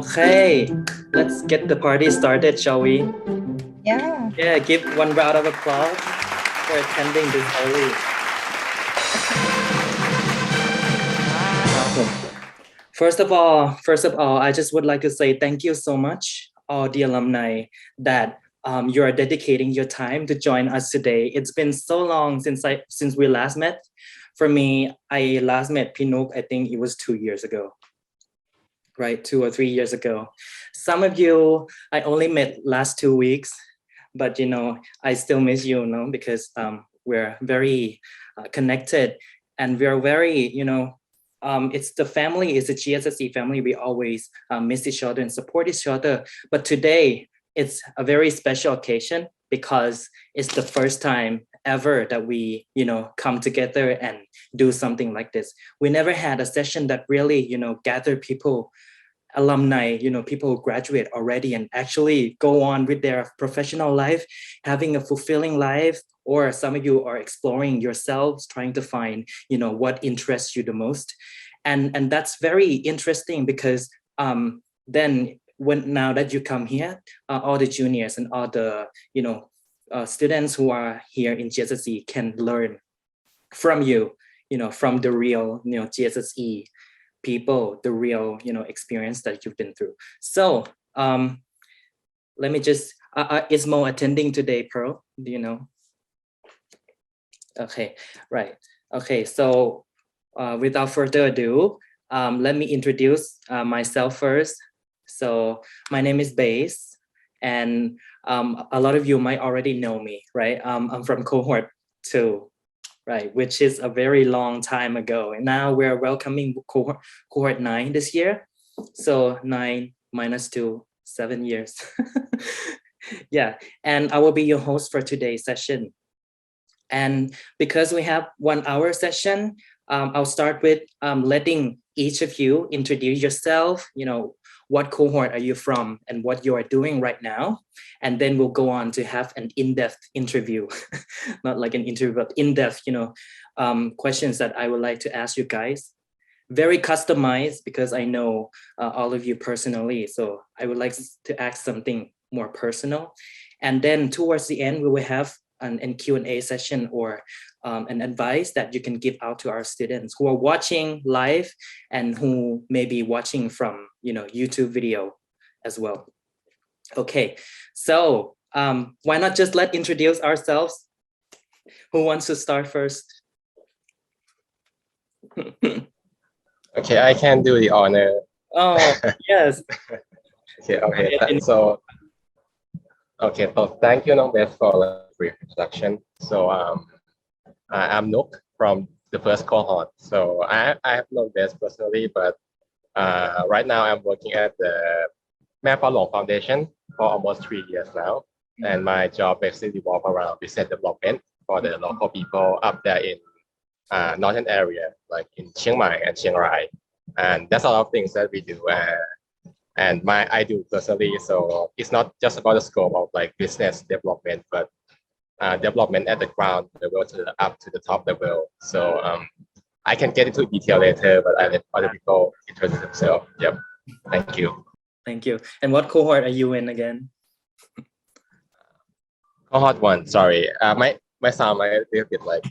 Okay, let's get the party started, shall we? Yeah. Yeah, give one round of applause for attending this early. Awesome. First of all, I just would like to say thank you so much, all the alumni, that you are dedicating your time to join us today. It's been so long since we last met. For me, I last met Nook, I think it was 2 years ago, right? 2 or 3 years ago. Some of you I only met last 2 weeks, but I still miss you, because we're very connected, and we're very, it's the family, it's the GSSE family. We always miss each other and support each other. But today it's a very special occasion because it's the first time ever that we, come together and do something like this. We never had a session that really, gathered people, alumni, people who graduate already and actually go on with their professional life, having a fulfilling life, or some of you are exploring yourselves, trying to find, what interests you the most. And that's very interesting because then now that you come here, all the juniors and all the, students who are here in GSSE can learn from you, from the real, GSSE people, the real, experience that you've been through. So let me just, is Moh attending today, Pearl? Do you know? Okay, right. Okay, so without further ado, let me introduce myself first. So my name is Bass, and a lot of you might already know me, right? I'm from cohort 2, right, which is a very long time ago. And now we're welcoming cohort 9 this year. So 9 minus 2, 7 years. Yeah, and I will be your host for today's session. And because we have 1 hour session, I'll start with letting each of you introduce yourself, what cohort are you from and what you are doing right now. And then we'll go on to have an in-depth interview, not like an interview, but in-depth, questions that I would like to ask you guys. Very customized because I know all of you personally. So I would like to ask something more personal. And then towards the end, we will have an Q&A session or an advice that you can give out to our students who are watching live and who may be watching from, YouTube video as well. Okay, so why not just introduce ourselves? Who wants to start first? Okay, I can do the honor. Oh, yes. Okay. So thank you, Beth, for the brief introduction. So I'm Nook from the first cohort. So I have known Beth personally, but right now I'm working at the Moh and Took Foundation for almost 3 years now. And my job basically revolves around business development for the local people up there in northern area, like in Chiang Mai and Chiang Rai. And that's a lot of things that we do. And I do personally, so it's not just about the scope of like business development, but development at the ground level up to the top level. So I can get into detail later, but I let other people introduce themselves. Yep. Thank you. Thank you. And what cohort are you in again? Cohort 1. Sorry, my sound might be a bit like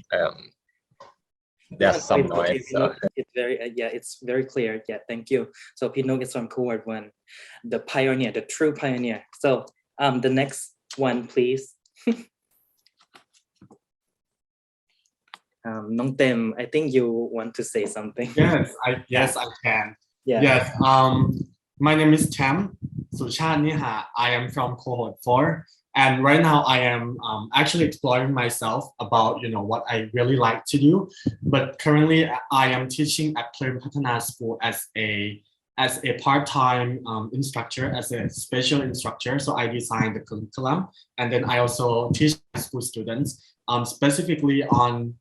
there's some noise. Okay, so. It's very it's very clear. Yeah, thank you. So Pinok is from cohort 1, the pioneer, the true pioneer. So the next one, please. Nong Tem, I think you want to say something. Yes, I can. Yeah. Yes. My name is Tem. I am from cohort 4. And right now I am actually exploring myself about, what I really like to do. But currently I am teaching at Plain Patana School as a part-time instructor, as a special instructor. So I design the curriculum. And then I also teach school students specifically on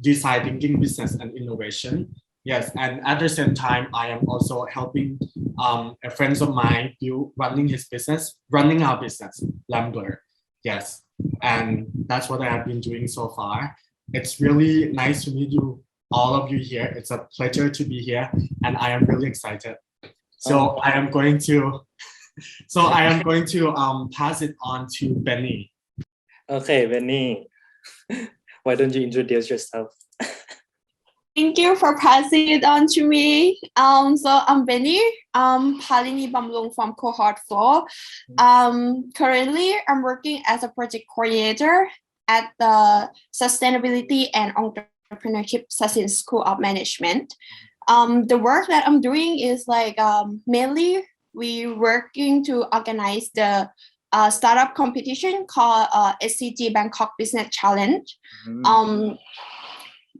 design thinking, business, and innovation. Yes, and at the same time, I am also helping a friend of mine running our business, Lambler. Yes, and that's what I have been doing so far. It's really nice to meet you, all of you here. It's a pleasure to be here, and I am really excited. So I am going to pass it on to Benny. Okay, Benny, why don't you introduce yourself? Thank you for passing it on to me. So I'm Benny, Palini Bamlung from cohort 4. Currently, I'm working as a project coordinator at the Sustainability and Entrepreneurship Sassin School of Management. The work that I'm doing is like mainly we working to organize the startup competition called SCG Bangkok Business Challenge.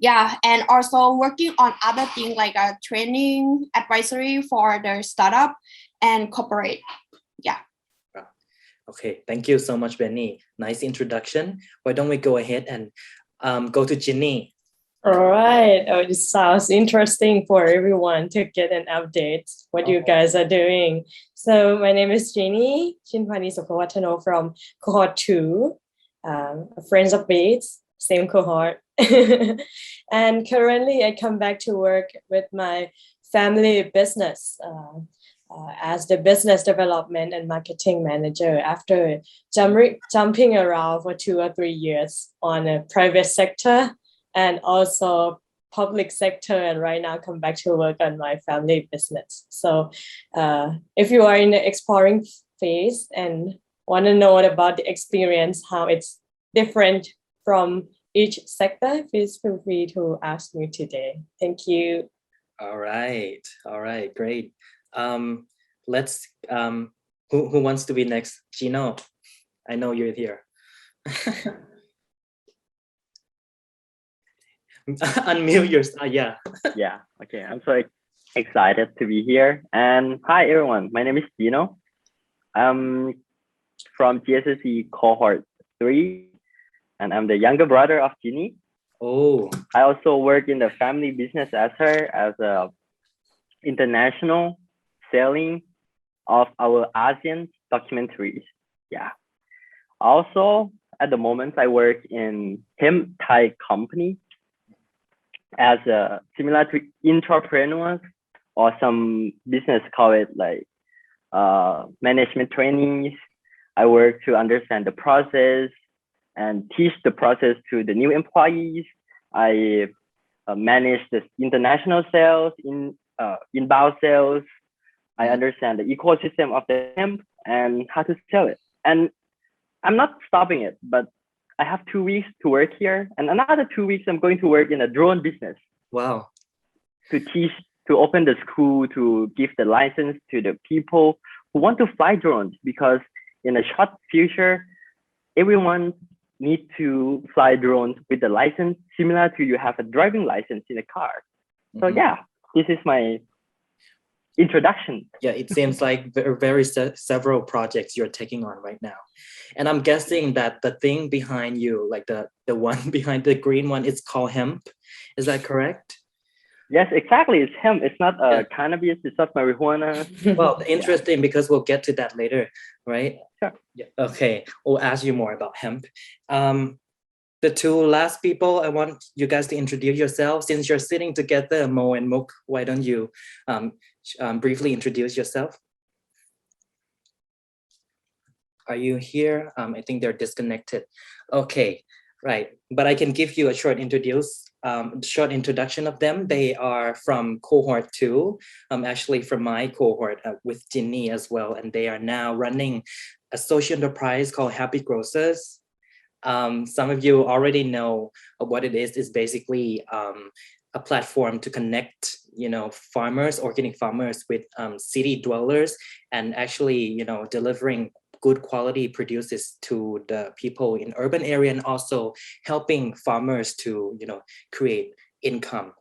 Yeah, and also working on other things like training, advisory for the startup and corporate. Yeah. Okay, thank you so much, Benny. Nice introduction. Why don't we go ahead and go to Jinny? All right. Oh, this sounds interesting for everyone to get an update what you guys are doing. So my name is Jinny, Chinpani Sokowatano from cohort 2, Friends of Beats, same cohort. And currently I come back to work with my family business as the business development and marketing manager after jumping around for 2 or 3 years on a private sector and also public sector, and right now come back to work on my family business. So if you are in the exploring phase and want to know about the experience, how it's different from each sector, please feel free to ask me today. Thank you. All right, great. Let's who wants to be next? Gino, I know you're here. Unmute yourself. Yeah. Yeah. Okay. I'm so excited to be here. And hi, everyone. My name is Gino. I'm from GSSE cohort 3, and I'm the younger brother of Jinny. Oh. I also work in the family business as her, as a international selling of our ASEAN documentaries. Yeah. Also, at the moment, I work in Tem Thai company as a similar to entrepreneurs, or some business call it like management trainings. I work to understand the process and teach the process to the new employees. I manage the international sales, inbound sales. I understand the ecosystem of the hemp and how to sell it. And I'm not stopping it, but I have 2 weeks to work here, and another 2 weeks I'm going to work in a drone business. Wow. To teach, to open the school, to give the license to the people who want to fly drones, because in a short future, everyone needs to fly drones with the license, similar to you have a driving license in a car. So yeah, this is my introduction. Yeah, it seems like very several projects you're taking on right now. And I'm guessing that the thing behind you, like the one behind the green one, it's called hemp. Is that correct? Yes, exactly. It's hemp. It's not cannabis. It's not marijuana. Well, interesting, because we'll get to that later, right? Sure. Yeah. Okay, we'll ask you more about hemp. The 2 last people, I want you guys to introduce yourselves. Since you're sitting together, Moh and Mook, why don't you briefly introduce yourself? Are you here? I think they're disconnected. Okay, right. But I can give you a short introduction of them. They are from cohort 2, actually from my cohort with Jinny as well. And they are now running a social enterprise called Happy Grocers. Some of you already know what it is. It's basically a platform to connect, farmers, organic farmers with city dwellers, and actually, delivering good quality produces to the people in urban area, and also helping farmers to, create income.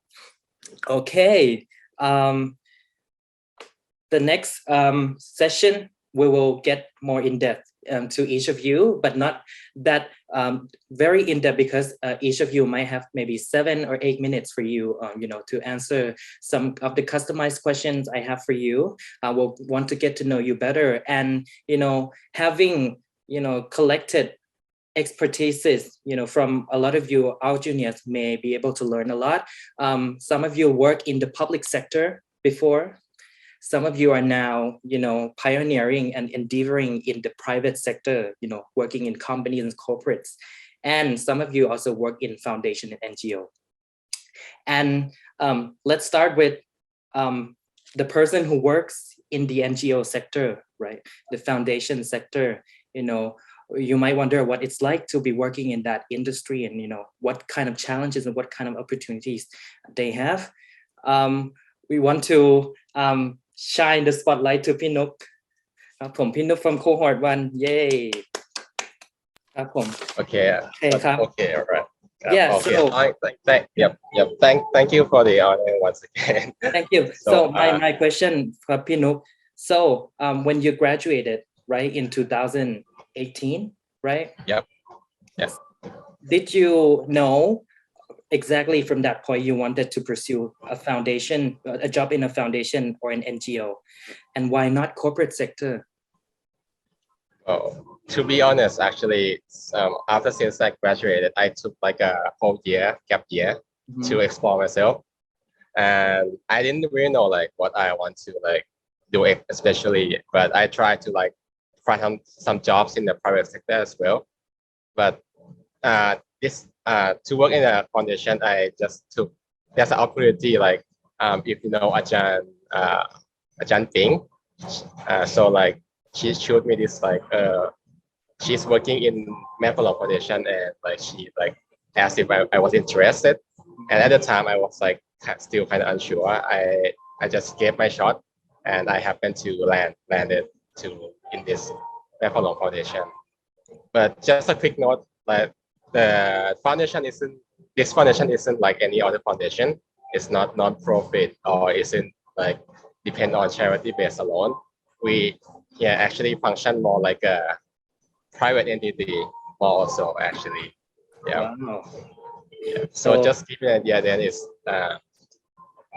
Okay. The next session, we will get more in depth to each of you, but not that very in depth, because each of you might have maybe 7 or 8 minutes for you, to answer some of the customized questions I have for you. I will want to get to know you better, and having collected expertises, from a lot of you, our juniors may be able to learn a lot. Some of you work in the public sector before. some of you are now, pioneering and endeavoring in the private sector, working in companies and corporates. And some of you also work in foundation and NGO. And let's start with the person who works in the NGO sector, right? The foundation sector, you might wonder what it's like to be working in that industry and, what kind of challenges and what kind of opportunities they have. We want to shine the spotlight toพี่นุกครับผมพี่นุก from cohort 1 yay ครับผม Okay.ครับ Okay. All right. Yeah, Okay. so Thank you for the honor once again. Thank you. So, So, my question forพี่นุก so when you graduated, right, in 2018, right? Yep. Yes. Did you know exactly from that point you wanted to pursue a job in a foundation or an NGO, and why not corporate sector? Oh, to be honest, actually, since I graduated, I took like a whole gap year to explore myself, and I didn't really know like what I want to like do especially, but I tried to like find some jobs in the private sector as well. But to work in a foundation, I just took there's an opportunity like if you know Ajahn Ping, so like she showed me this like she's working in Manpower Foundation, and like she like asked if I was interested, and at the time I was like still kind of unsure. I just gave my shot, and I happened to landed in this Manpower Foundation. But just a quick note, like this foundation isn't like any other foundation. It's not non-profit or isn't like depend on charity based alone. We actually function more like a private entity more also actually. Yeah. Wow. Yeah. So just give you an idea, then is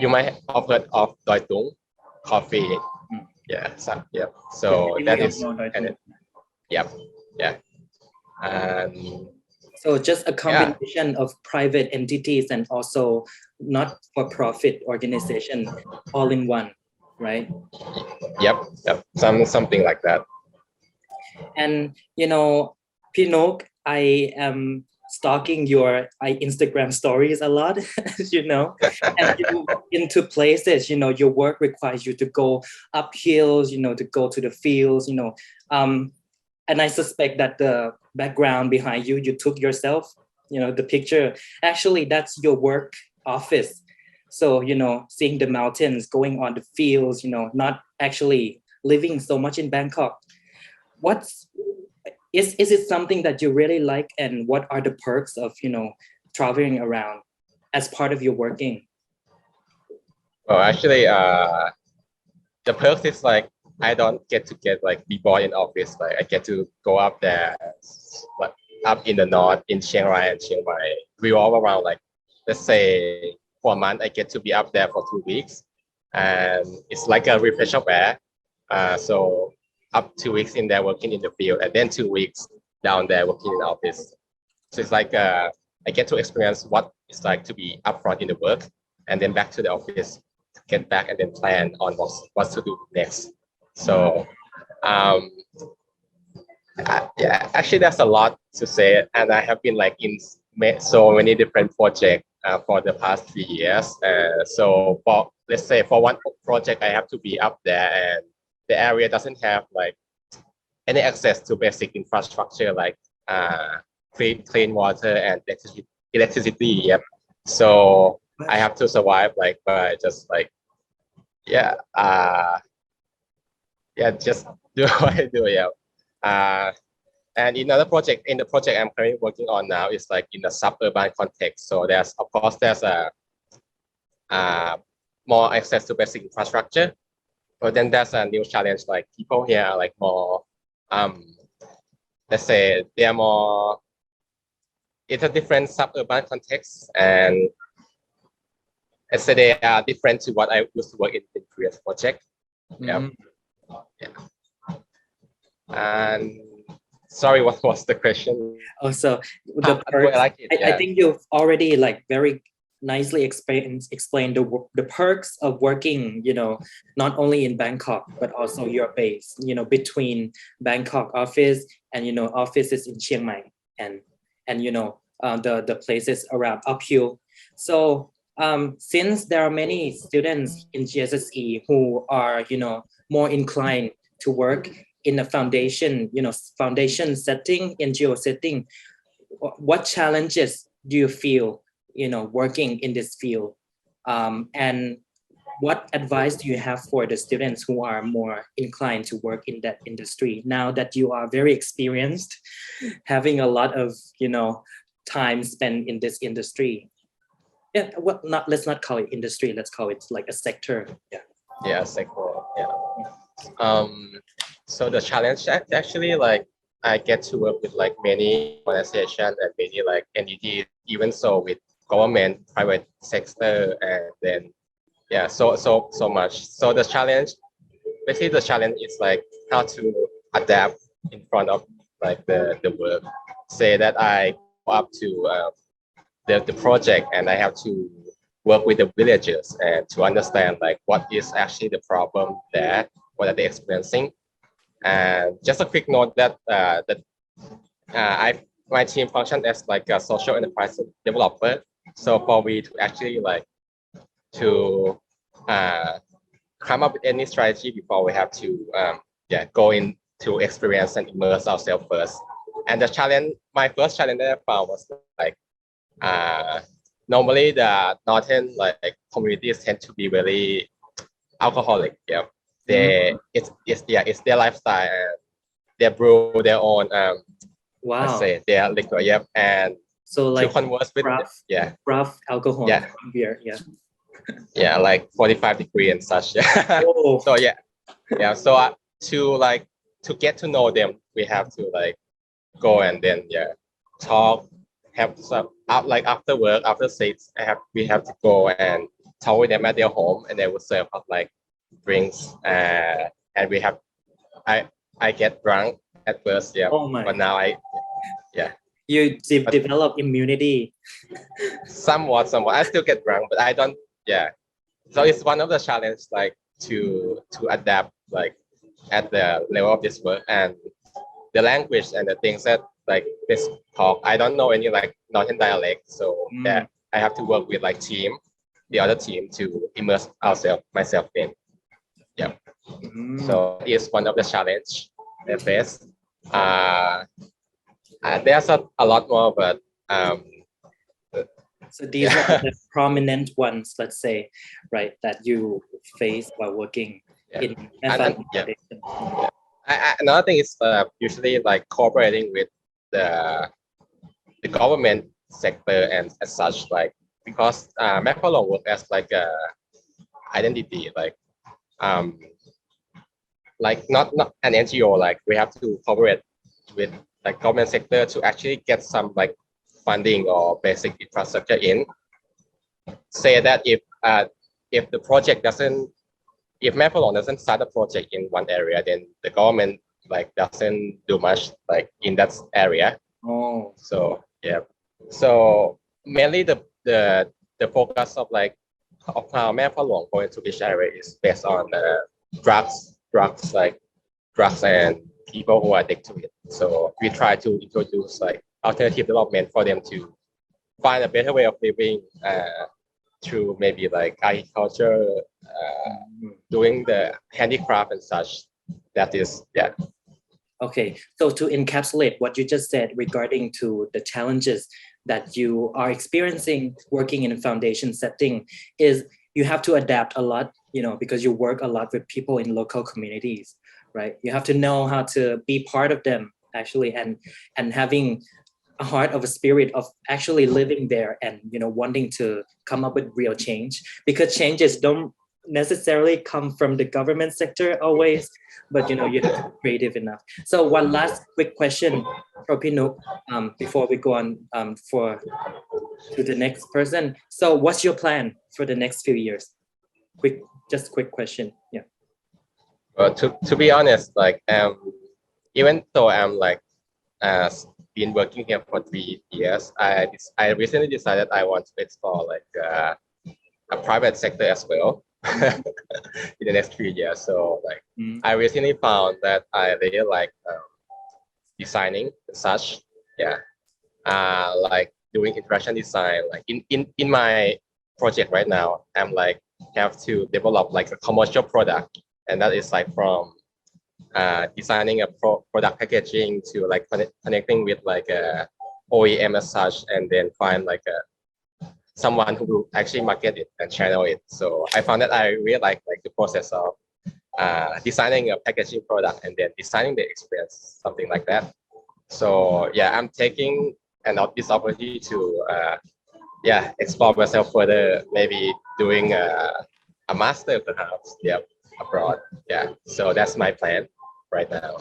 you might have heard of Doi Tung coffee. Yeah. So that is kind of, yeah. And so just a combination of private entities and also not for profit organization all in one, right? Yep. Something like that. Andพี่นุก, I am stalking your Instagram stories a lot, and you into places, your work requires you to go up hills, to go to the fields, and I suspect that the background behind you took yourself, the picture, actually that's your work office. So, seeing the mountains, going on the fields, not actually living so much in Bangkok. Is it something that you really like, and what are the perks of, traveling around as part of your working? Well, actually, the perks is like I don't get like be born in office. Like I get to go up there, like up in the north in Chiang Rai and Chiang Mai. We all around like, let's say for a month, I get to be up there for 2 weeks, and it's like a refresh of air. So up 2 weeks in there working in the field, and then 2 weeks down there working in the office. So it's like I get to experience what it's like to be upfront in the work, and then back to the office, get back and then plan on what to do next. So actually there's a lot to say, and I have been like in so many different projects for the past 3 years. So let's say for one project I have to be up there, and the area doesn't have like any access to basic infrastructure like clean water and electricity. Yep. So I have to survive like by just like just do what I do. And in the project I'm currently working on now is like in the suburban context. So there's more access to basic infrastructure. But then there's a new challenge, like people here are like more, let's say they are more, it's a different suburban context, and let's say they are different to what I used to work in the previous project. Yeah. And sorry, what was the question? Oh, so the perks, I like it. I think you've already like very nicely explain the perks of working, not only in Bangkok, but also your base, between Bangkok office and, offices in Chiang Mai and the places around uphill. So since there are many students in GSSE who are, more inclined to work in a foundation, foundation setting, NGO setting, what challenges do you feel, working in this field? And what advice do you have for the students who are more inclined to work in that industry now that you are very experienced, having a lot of, time spent in this industry? Yeah, well, let's not call it industry. Let's call it like a sector. Yeah. Yeah, sector. Yeah. So the challenge actually, like, I get to work with like many organizations and many like entities, even so with government, private sector, and then so much. So the challenge, basically the challenge is like how to adapt in front of like the work. Say that I go up to the project and I have to work with the villagers and to understand like what is actually the problem there, what are they experiencing. And just a quick note that my team functions as like a social enterprise developer. So for me to actually like to come up with any strategy before we have to go into experience and immerse ourselves first. And the challenge, my first challenge that I found was like normally the northern like communities tend to be very alcoholic. Yeah, it's their lifestyle. And they brew their own Wow. I say their liquor. Yep, and So like to converse with craft alcohol, beer. Yeah. Yeah, like 45 degree and such. Yeah. Oh. So So to get to know them, we have to like go and then talk. Have some like after work, after 6, we have to go and talk with them at their home, and they will serve us like drinks. And we have I get drunk at first, Oh my. but now You develop immunity. somewhat. I still get drunk, but I don't. Yeah. So it's one of the challenges, like to adapt, like at the level of this work, and the language and the things that like this talk. I don't know any like northern dialect, so that I have to work with like the other team to immerse myself in. Yeah. So it's one of the challenge I face. There's a lot more, but so these are the prominent ones, let's say, right, that you face while working in foundation. Another thing is usually like cooperating with the government sector and as such, like because Macphalong work as like a identity, like not an NGO, like we have to cooperate with like government sector to actually get some like funding or basic infrastructure in. Say that if the project if Macphalong doesn't start a project in one area, then the government like doesn't do much like in that area. Oh. So so mainly the focus of how Macphalong going to each area is based on drugs and people who are addicted to it. So we try to introduce like alternative development for them to find a better way of living through maybe like agriculture, doing the handicraft and such. That is, Okay, so to encapsulate what you just said regarding to the challenges that you are experiencing working in a foundation setting is you have to adapt a lot, because you work a lot with people in local communities, right? You have to know how to be part of them actually, and having a heart of a spirit of actually living there and, wanting to come up with real change, because changes don't necessarily come from the government sector always, but you have to be creative enough. So one last quick question for Nook, before we go on to the next person. So what's your plan for the next few years? Quick question. Yeah. Well, to be honest, like even though I'm like been working here for 3 years. I recently decided I want to explore like a private sector as well in the next 3 years. So like I recently found that I really like designing and such. Yeah, like doing interaction design. Like in my project right now, I'm like have to develop like a commercial product, and that is like from designing a product packaging to like connecting with like a OEM as such, and then find like someone who will actually market it and channel it. So I found that I really like the process of designing a packaging product and then designing the experience, something like that. So yeah, I'm taking this opportunity to explore myself further, maybe doing a master perhaps, abroad. Yeah, so that's my plan right now.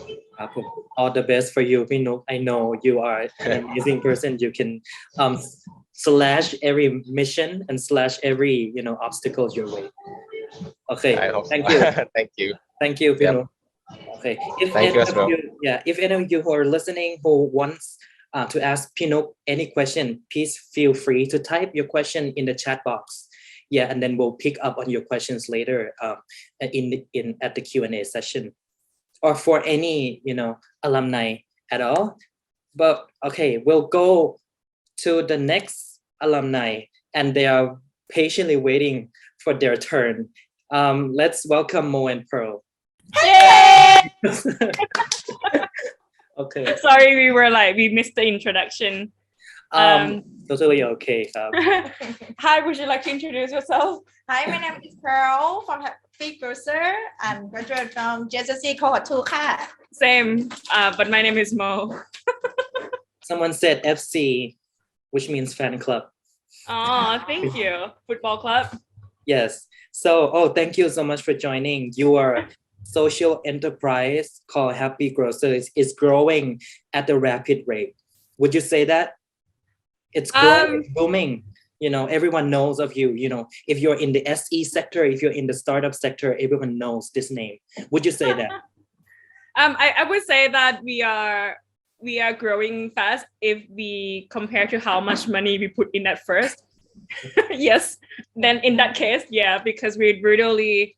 All the best for you, Nook. I know you are an amazing person. You can slash every mission and slash every obstacle your way. Okay, I hope thank so. you. Thank you. Thank you, Yep. Okay, Thank you as well. If any of you who are listening who wants to ask Pinok any question, please feel free to type your question in the chat box. Yeah, and then we'll pick up on your questions later at the Q&A session, or for any alumni at all. But okay, we'll go to the next alumni, and they are patiently waiting for their turn. Let's welcome Moh and Pearl. Yay! Okay. Sorry, we missed the introduction. Totally okay. Hi, would you like to introduce yourself? Hi, my name is Pearl from Happy Grocer. I'm graduate from GSSE cohort 2 ค่ะ. Same, but my name is Moh. Someone said FC, which means fan club. Oh, thank you. Football club. Yes. So, thank you so much for joining. Your social enterprise called Happy Grocers is growing at a rapid rate. Would you say that? It's growing, booming. Everyone knows of you. If you're in the SE sector, if you're in the startup sector, everyone knows this name. Would you say that? I would say that we are growing fast if we compare to how much money we put in at first. Yes, then in that case, yeah, because we really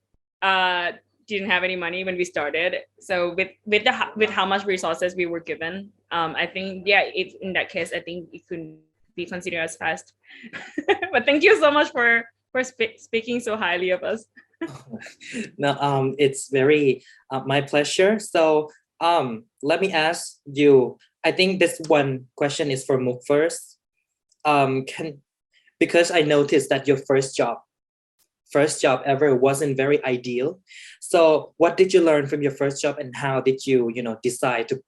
didn't have any money when we started. So with how much resources we were given, I think if in that case, I think it could be considered as fast. But thank you so much for speaking so highly of us. No, it's very my pleasure. So let me ask you, I think this one question is for Mook first. Because I noticed that your first job ever wasn't very ideal. So what did you learn from your first job, and how did you decide to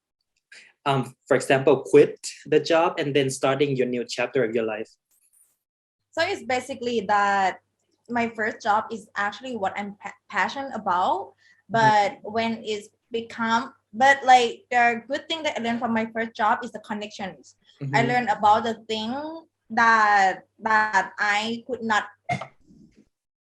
for example, quit the job and then starting your new chapter of your life? So it's basically that my first job is actually what I'm passionate about, but when it's like the good thing that I learned from my first job is the connections. I learned about the thing that I could not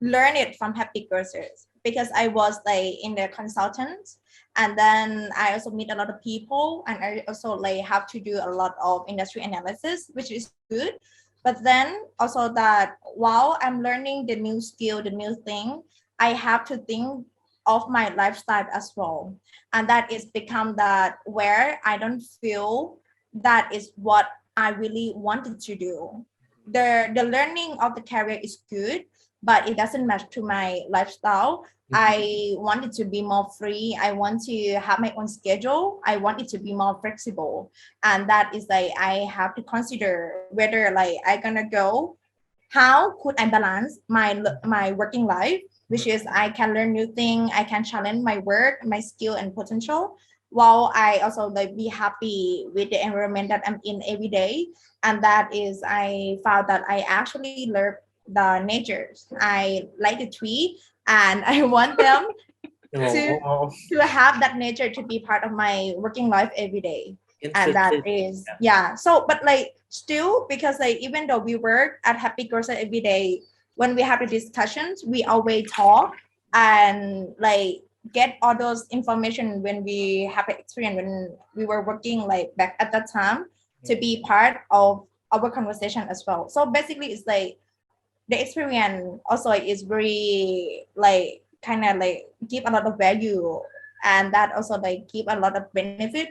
learn it from Happy Grocers, because I was like in the consultant, and then I also meet a lot of people, and I also like have to do a lot of industry analysis, which is good. But then also that while I'm learning the new skill, the new thing, I have to think of my lifestyle as well. And that is become that where I don't feel that is what I really wanted to do. The learning of the career is good, but it doesn't match to my lifestyle. I want it to be more free. I want to have my own schedule. I want it to be more flexible. And that is like, I have to consider whether like I gonna go, how could I balance my working life, which is I can learn new things, I can challenge my work, my skill and potential, while I also like be happy with the environment that I'm in every day. And that is, I found that I actually love the natures. I like the tree, and I want them to have that nature to be part of my working life every day. And that is so, but like still, because like even though we work at Happy Grocer every day, when we have the discussions, we always talk and like get all those information when we have an experience when we were working like back at that time. to be part of our conversation as well. So basically, it's like the experience also is very like kind of like give a lot of value, and that also like give a lot of benefit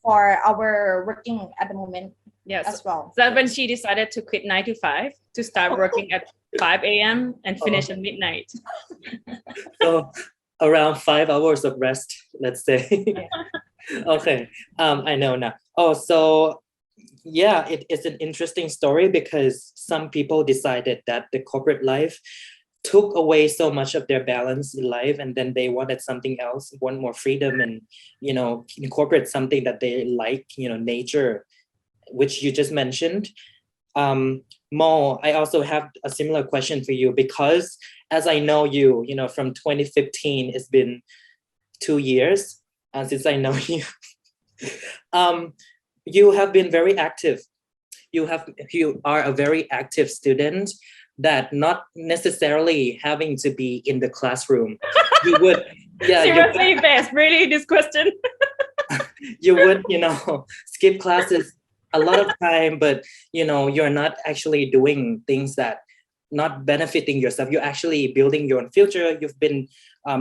for our working at the moment Yes. as well. So that's when she decided to quit 9 to 5 to start working at 5 a.m. and finish at midnight. So around 5 hours of rest, let's say. Okay, I know now. Oh, so yeah, it's an interesting story because some people decided that the corporate life took away so much of their balance in life, and then they wanted something else, want more freedom, and incorporate something that they like, nature, which you just mentioned. Mo, I also have a similar question for you because as I know you, from 2015, it's been 2 years since I know you. You have been very active. You are a very active student that not necessarily having to be in the classroom. You would, Seriously, Bess, really, this question? you would, skip classes a lot of time, but you're not actually doing things that not benefiting yourself. You're actually building your own future. You've been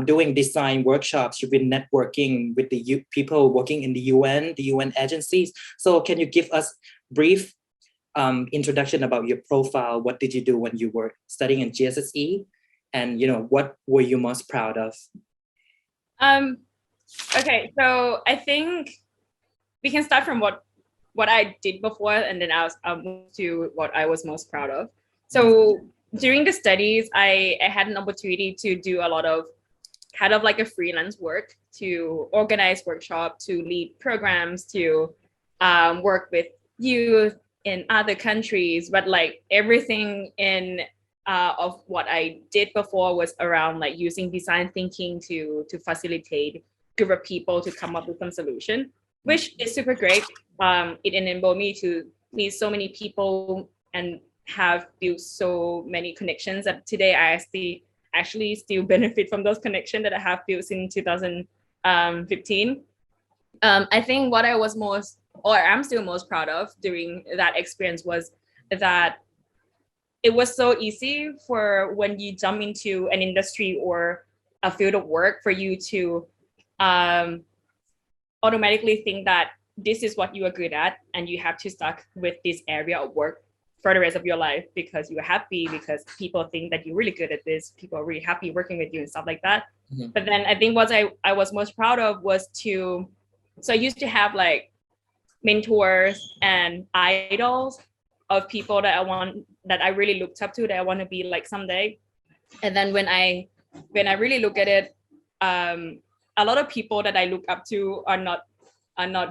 doing design workshops. You've been networking with the people working in the UN agencies. So can you give us brief introduction about your profile? What did you do when you were studying in GSSE? And what were you most proud of? Okay, so I think we can start from what I did before, and then I'll move to what I was most proud of. So during the studies, I had an opportunity to do a lot of kind of like a freelance work, to organize workshops, to lead programs, to work with youth in other countries. But like everything in of what I did before was around like using design thinking to facilitate group of people to come up with some solution, which is super great. It enabled me to meet so many people and have built so many connections that today I actually still benefit from those connections that I have built in 2015. I think what I was most, or I'm still most proud of during that experience was that it was so easy for when you jump into an industry or a field of work for you to automatically think that this is what you are good at and you have to stuck with this area of work for the rest of your life because you're happy, because people think that you're really good at this, people are really happy working with you and stuff like that. Mm-hmm. But then I think what I was most proud of was so I used to have like mentors and idols of people that I really looked up to, that I want to be like someday. And then when I really look at it, a lot of people that I look up to are not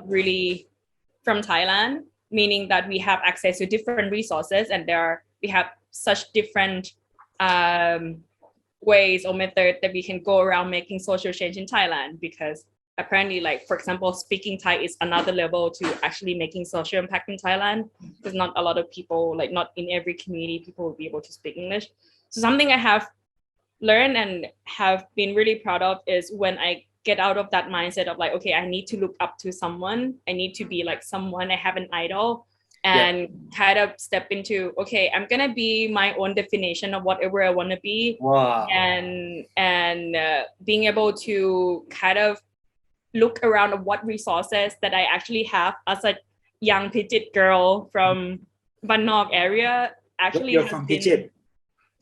really from Thailand, meaning that we have access to different resources and we have such different ways or methods that we can go around making social change in Thailand, because apparently, like, for example, speaking Thai is another level to actually making social impact in Thailand, because not a lot of people, like not in every community, people will be able to speak English. So something I have learned and have been really proud of is when I get out of that mindset of like, okay, I need to look up to someone, I need to be like someone, I have an idol, and kind of step into, okay, I'm gonna be my own definition of whatever I want to be. Wow. And being able to kind of look around at what resources that I actually have as a young Chitchat girl from Ban Nok area. Actually, you're from Chitchat?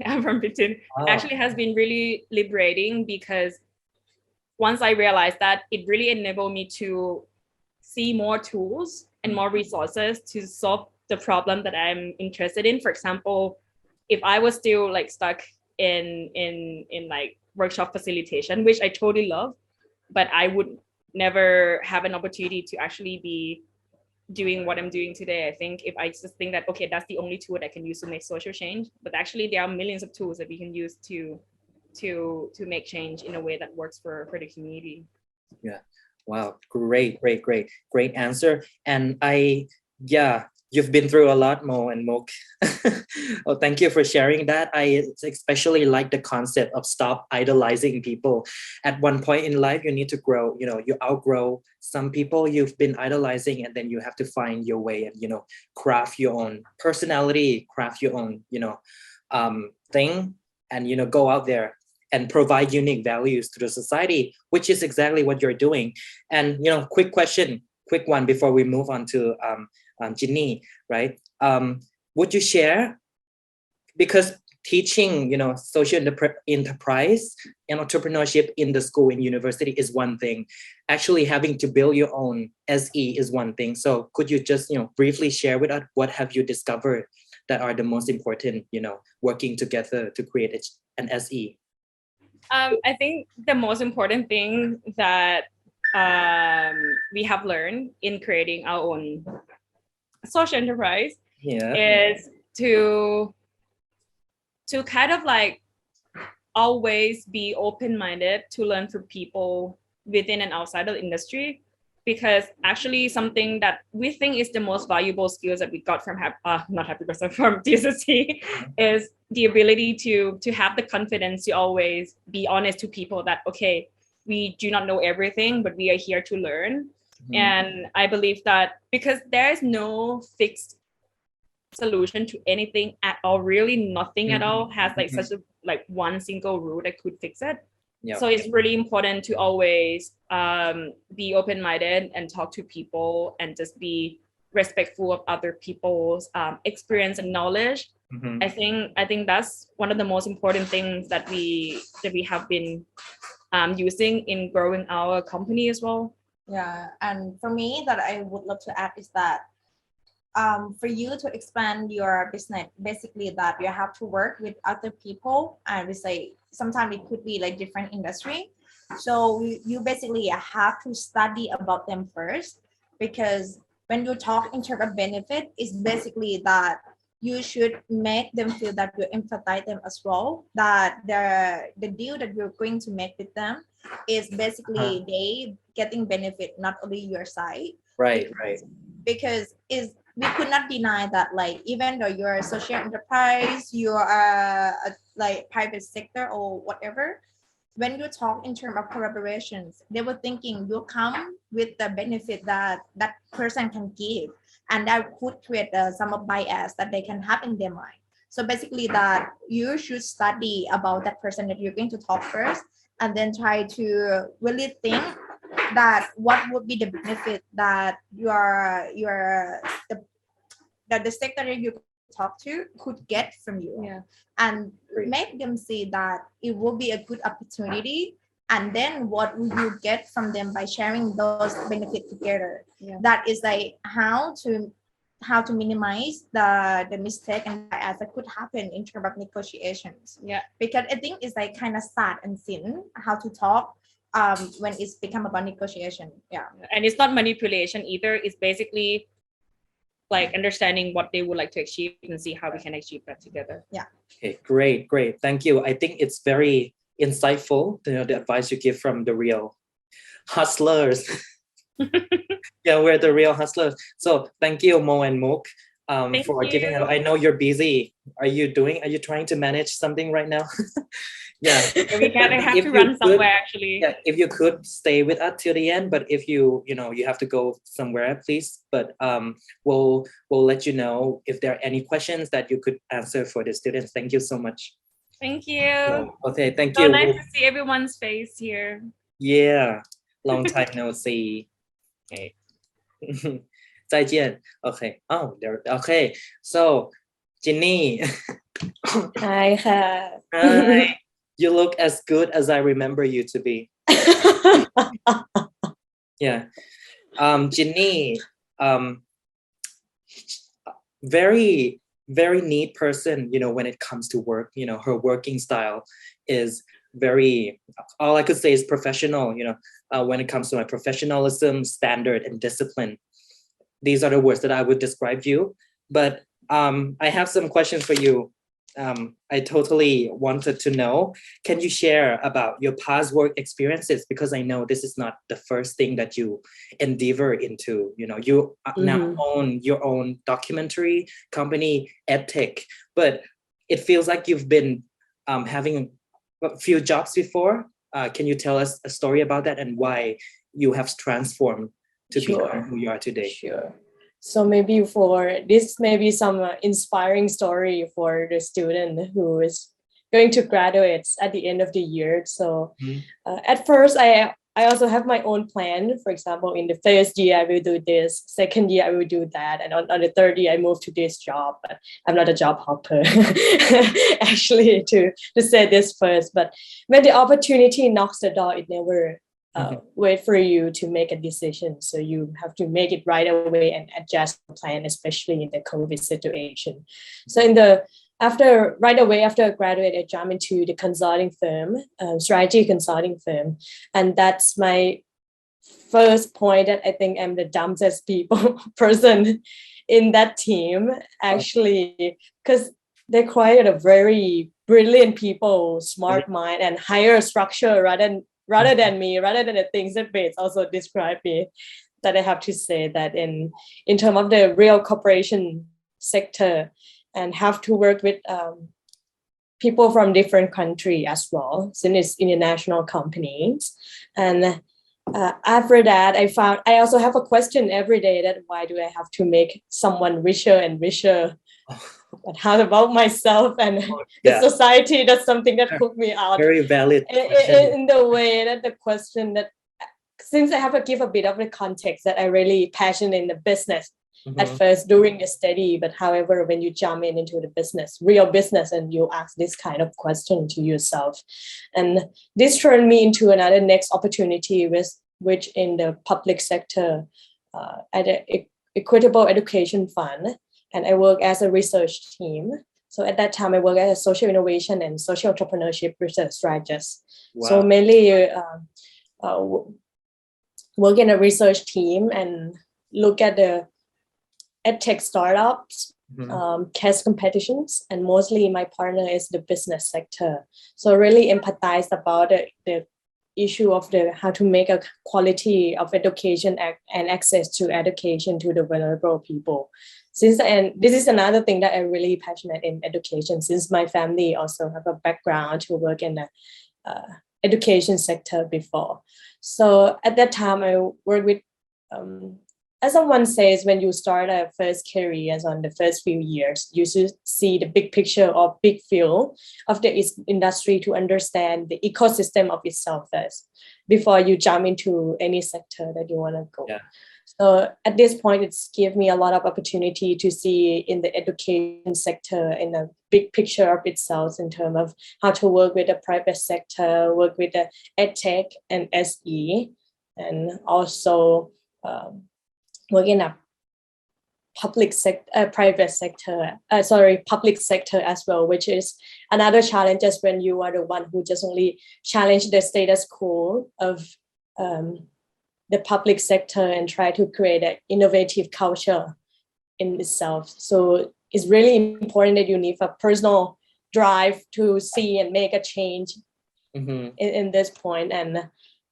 I'm from Chitchat. Wow. Actually has been really liberating, because once I realized that, it really enabled me to see more tools and more resources to solve the problem that I'm interested in. For example, if I was still like stuck in like workshop facilitation, which I totally love, but I would never have an opportunity to actually be doing what I'm doing today. I think if I just think that, okay, that's the only tool that I can use to make social change, but actually there are millions of tools that we can use to make change in a way that works for the community. Yeah. Wow. Great answer. And You've been through a lot, Mo and Mook. Oh, thank you for sharing that. I especially like the concept of stop idolizing people. At one point in life, you need to grow. You outgrow some people you've been idolizing, and then you have to find your way and craft your own personality, craft your own thing, and go out there and provide unique values to the society, which is exactly what you're doing. And quick one before we move on to Jinny, right? Would you share, because teaching, social enterprise and entrepreneurship in the school and university is one thing. Actually having to build your own SE is one thing. So could you just, briefly share with us what have you discovered that are the most important, working together to create an SE? I think the most important thing that we have learned in creating our own social enterprise is to kind of like always be open-minded to learn from people within and outside of the industry, because actually something that we think is the most valuable skills that we got from from GSSE is the ability to have the confidence to always be honest to people that, okay, we do not know everything, but we are here to learn. And I believe that because there is no fixed solution to anything at all, really nothing at all has like such a one single rule that could fix it. So it's really important to always be open-minded and talk to people and just be respectful of other people's experience and knowledge. I think that's one of the most important things that we have been using in growing our company as well. Yeah, and for me, that I would love to add is that for you to expand your business, basically that you have to work with other people, and we say sometimes it could be like different industry. So you basically have to study about them first, because when you talk in terms of benefit, it's basically that you should make them feel that you empathize them as well, that the deal that you're going to make with them is basically they getting benefit, not only your side. Right. Because we could not deny that, like, even though you're a social enterprise, you are like private sector or whatever, when you talk in terms of collaborations, they were thinking you come with the benefit that that person can give, and that could create some of bias that they can have in their mind. So basically that you should study about that person that you're going to talk first, and then try to really think that what would be the benefit that the sector that you talk to could get from you, and make them see that it will be a good opportunity, and then what will you get from them by sharing those benefits together. That is like how to minimize the mistake and bias that could happen in terms of negotiations. Because I think it's like kind of sad and sin how to talk when it's become about negotiation. And it's not manipulation either. It's basically like understanding what they would like to achieve and see how we can achieve that together. Okay, great. Thank you. I think it's very insightful, the advice you give from the real hustlers. We're the real hustlers. So thank you, Mo and Mook, for giving it. I know you're busy. Are you trying to manage something right now? We kind of have to run somewhere actually. If you could stay with us till the end, but if you have to go somewhere, please. But we'll let you know if there are any questions that you could answer for the students. Thank you so much. Thank you. Okay, thank you. So nice to see everyone's face here. Yeah, long time no see. Okay. 再见. Okay. Oh, there. Okay. So, Jinny. Hi. Hi. You look as good as I remember you to be. Jinny, very, very neat person, when it comes to work. Her working style is very, all I could say is professional, when it comes to my professionalism, standard, and discipline. These are the words that I would describe you. But I have some questions for you. I totally wanted to know, can you share about your past work experiences? Because I know this is not the first thing that you endeavor into. You know, you now own your own documentary company, EdTech, but it feels like you've been having a few jobs before. Can you tell us a story about that and why you have transformed to become who you are today? Sure. So maybe for this, maybe some inspiring story for the student who is going to graduate at the end of the year. So at first, I also have my own plan. For example, in the first year, I will do this. Second year, I will do that. And on the third year, I move to this job. But I'm not a job hopper, actually, to say this first. But when the opportunity knocks the door, it never wait for you to make a decision. So you have to make it right away and adjust the plan, especially in the COVID situation. So right away after I graduated, I jumped into the consulting firm, strategy consulting firm. And that's my first point that I think I'm the dumbest person in that team, actually, because they required a very brilliant people, smart mind, and higher structure rather than the things that Bates also described me, that I have to say that in terms of the real corporation sector, and have to work with people from different countries as well, since it's international companies. And after that, I also have a question every day that why do I have to make someone richer and richer? But how about myself and the society? That's something that put me out. Very valid in the way that the question that, since I have to give a bit of the context that I really passionate in the business at first during the study, but however, when you jump into the business, real business, and you ask this kind of question to yourself, and this turned me into another next opportunity, which in the public sector at an equitable education fund. And I work as a research team. So at that time, I work as a social innovation and social entrepreneurship research strategist. Wow. So mainly work in a research team and look at the edtech startups, case competitions, and mostly my partner is the business sector. So really empathize about the issue of how to make a quality of education and access to education to the vulnerable people. And this is another thing that I'm really passionate in education, since my family also have a background to work in the education sector before. So at that time, I worked with, as someone says, when you start a first career, as on the first few years, you should see the big picture or big feel of the industry to understand the ecosystem of itself first, before you jump into any sector that you want to go. Yeah. So at this point, it's given me a lot of opportunity to see in the education sector in a big picture of itself in terms of how to work with the private sector, work with the EdTech and SE, and also work in a public sector as well, which is another challenge, just when you are the one who just only challenge the status quo of the public sector and try to create an innovative culture in itself. So it's really important that you need a personal drive to see and make a change in this point. And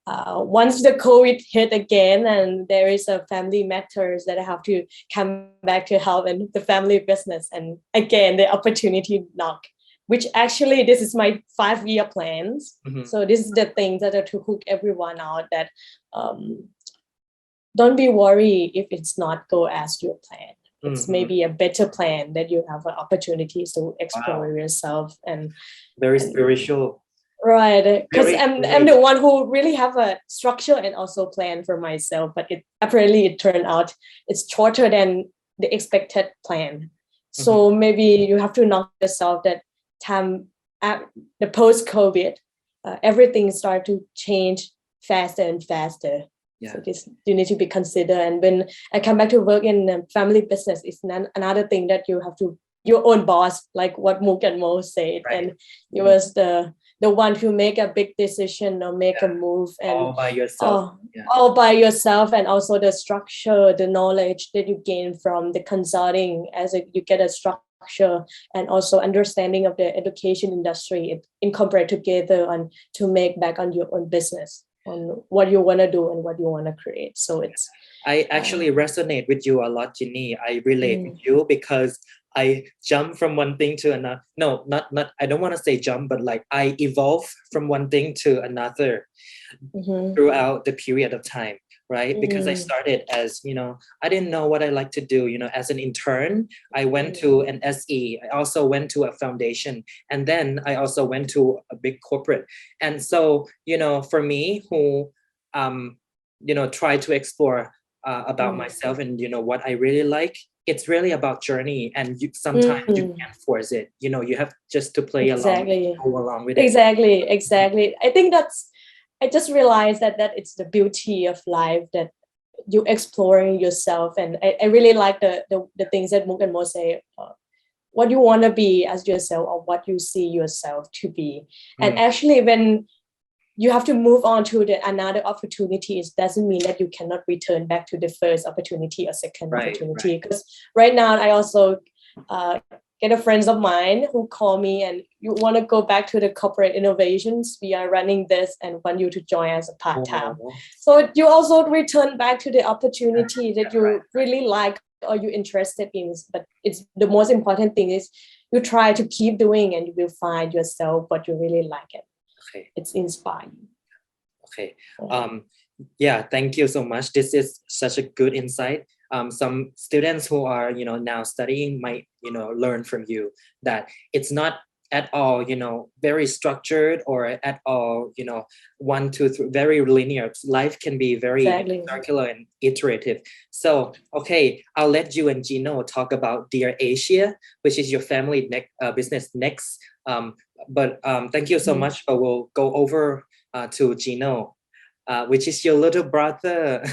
once the COVID hit again, and there is a family matters that I have to come back to help in the family business. And again, the opportunity knock, which actually this is my 5-year plans. So this is the thing that are to hook everyone out, that don't be worried if it's not go as your plan. It's maybe a better plan that you have an opportunity to explore yourself. And very spiritual. Right, because I'm the one who really have a structure and also plan for myself, but it turned out it's shorter than the expected plan. So maybe you have to knock yourself that time at the post-COVID, everything started to change faster and faster. Yeah. So this you need to be considered. And when I come back to work in family business, it's another thing that you have to your own boss, like what Mook and Moh said, and it was the one who make a big decision or make a move, and all by yourself. All by yourself, and also the structure, the knowledge that you gain from the consulting, you get a structure structure and also understanding of the education industry, it incorporate together and to make back on your own business, on what you want to do and what you want to create. So it's I actually resonate with you a lot, Jinny. I relate with you because I jump from one thing to another. No, not I don't want to say jump, but like I evolve from one thing to another throughout the period of time, right? Because I started as, I didn't know what I like to do, as an intern. I went to an SE. I also went to a foundation. And then I also went to a big corporate. And so, for me who, try to explore about myself and what I really like, it's really about journey, and sometimes you can't force it. You have just to play along, go along with it. Exactly. I think I just realized that it's the beauty of life, that you exploring yourself, and I really like the things that Mook and Moh say, what you want to be as yourself or what you see yourself to be. And actually, when you have to move on to another opportunity, it doesn't mean that you cannot return back to the first opportunity or second opportunity. Because right now, I also get a friends of mine who call me and you want to go back to the corporate innovations. We are running this and want you to join as a part-time. So you also return back to the opportunity that you really like or you're interested in. But it's the most important thing is you try to keep doing and you will find yourself what you really like it. Okay. It's inspiring. Okay. Yeah, thank you so much. This is such a good insight. Some students who are, now studying might, learn from you that it's not at all, very structured or at all, 1, 2, 3, very linear. Life can be very circular and iterative. So, okay, I'll let you and Gino talk about Dear Asia, which is your family business next. But thank you so much. But we'll go over to Gino, which is your little brother,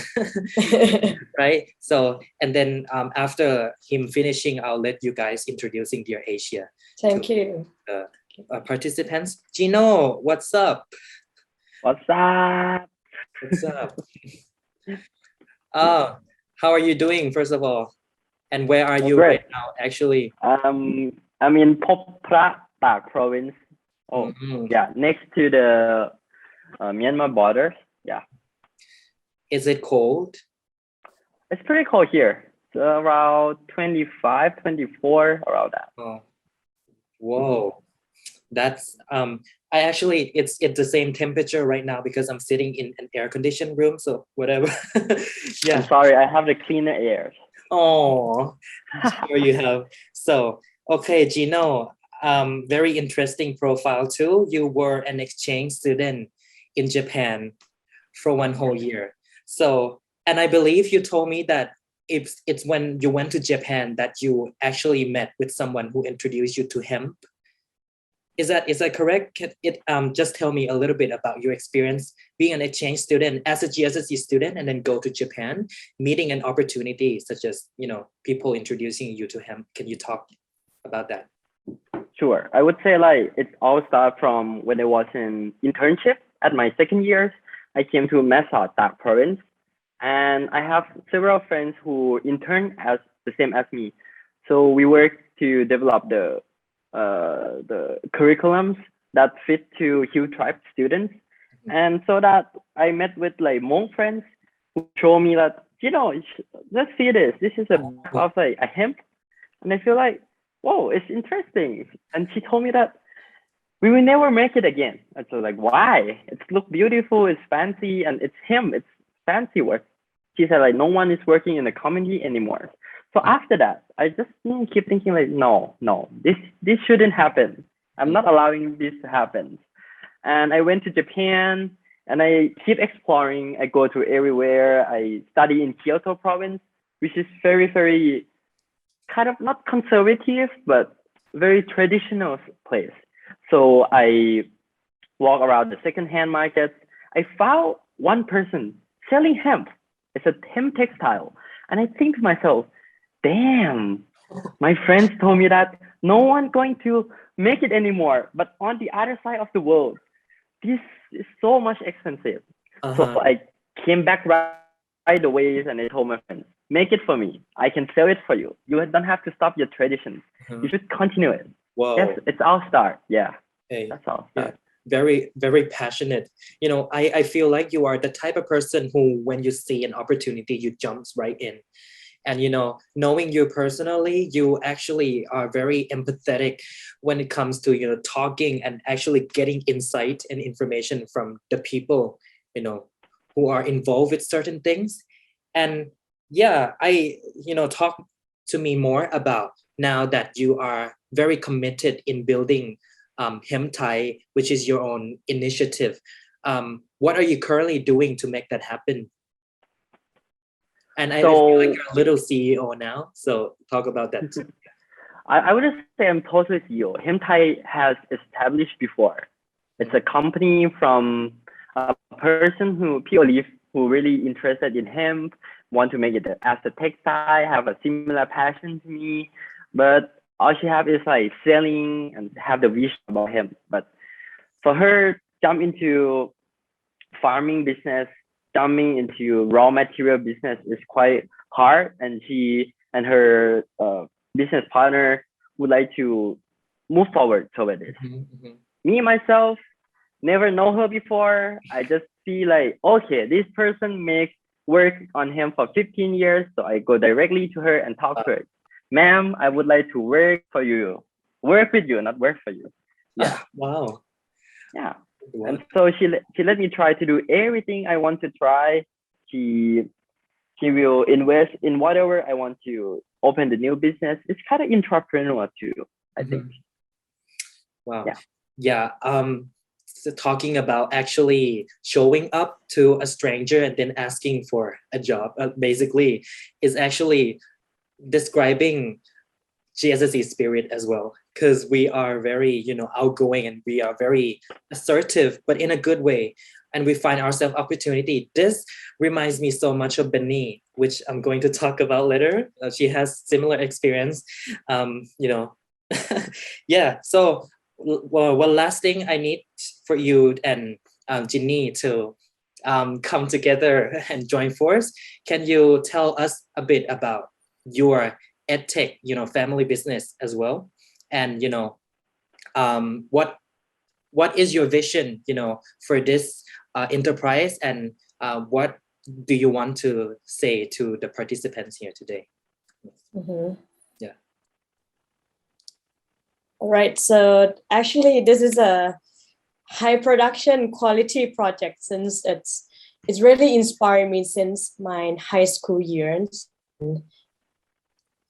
right? So, and then after him finishing, I'll let you guys introducing Dear Asia. Thank you. Participants. Gino, what's up? What's up? What's up? How are you doing, first of all? And where are you right now, actually? I'm in Pop Phra Tak province. Yeah, next to the Myanmar borders. Yeah. Is it cold? It's pretty cold here. It's around 25, 24, around that. Oh, whoa. That's I actually it's the same temperature right now because I'm sitting in an air-conditioned room, so whatever. Yeah. I'm sorry, I have the cleaner air. Oh, sure you have. So, okay, Gino, very interesting profile too. You were an exchange student in Japan for 1 whole year. So, and I believe you told me that it's when you went to Japan that you actually met with someone who introduced you to hemp. Is that correct? Can it just tell me a little bit about your experience being an exchange student as a GSSE student and then go to Japan, meeting an opportunity such as, people introducing you to hemp. Can you talk about that? Sure. I would say like it all started from when I was in internship at my second year. I came to Mesa, Tak province, and I have several friends who intern as the same as me. So we work to develop the curriculums that fit to Hue tribe students. And so that I met with like Hmong friends who show me that, let's see this. This is a of like a hemp. And I feel like, whoa, it's interesting. And she told me that we will never make it again. And so like, why? It's look beautiful, it's fancy, and it's him, it's fancy work. She said like, no one is working in the community anymore. So after that, I just keep thinking like, no, this shouldn't happen. I'm not allowing this to happen. And I went to Japan and I keep exploring. I go to everywhere. I study in Kyoto province, which is very, very kind of not conservative, but very traditional place. So I walk around the secondhand markets. I found one person selling hemp. It's a hemp textile. And I think to myself, damn, my friends told me that no one's going to make it anymore. But on the other side of the world, this is so much expensive. So I came back right away and I told my friends, make it for me. I can sell it for you. You don't have to stop your traditions. You should continue it. Wow. Yes, it's our start. Yeah, Hey, that's our yeah, start. very, very passionate. You know, I feel like you are the type of person who, when you see an opportunity, you jumps right in. And, you know, knowing you personally, you actually are very empathetic when it comes to, you know, talking and actually getting insight and information from the people, you know, who are involved with certain things. And yeah, talk to me more about now that you are very committed in building Hem Thai, which is your own initiative. What are you currently doing to make that happen? And I feel like you're a little CEO now, so talk about that too. I would just say I'm totally CEO. Hem Thai has established before. It's a company from a person who really interested in hemp, want to make it as a textile, have a similar passion to me, but all she have is like selling and have the vision about hemp. But for her, jump into farming business, jumping into raw material business is quite hard, and she and her business partner would like to move forward toward it. Me myself, never know her before. I just feel like, okay, this person makes work on him for 15 years, so I go directly to her and talk to her. Ma'am, I would like to work with you, not work for you. Yeah. Wow. Yeah. And so she let me try to do everything I want to try. She will invest in whatever I want to open the new business. It's kind of entrepreneurial too, I think. Wow. Yeah. So talking about actually showing up to a stranger and then asking for a job, basically, is actually describing GSSE spirit as well, because we are very, outgoing, and we are very assertive, but in a good way. And we find ourselves opportunity. This reminds me so much of Benny, which I'm going to talk about later. She has similar experience, yeah. So one last thing I need for you and Jinny to come together and join force. Can you tell us a bit about your edtech, family business as well, and what is your vision, for this enterprise, and what do you want to say to the participants here today? Yeah. All right. So actually, this is a high production quality project, since it's really inspired me since my high school years.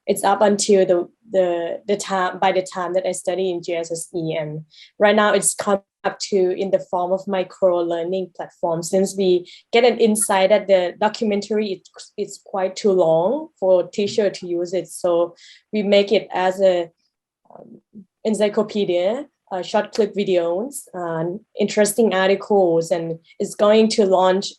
It's up until the time, by the time that I study in GSSE, and right now it's come up to in the form of micro learning platform, since we get an insight that the documentary it's quite too long for teacher to use it, so we make it as a encyclopedia, short clip videos, interesting articles, and it's going to launch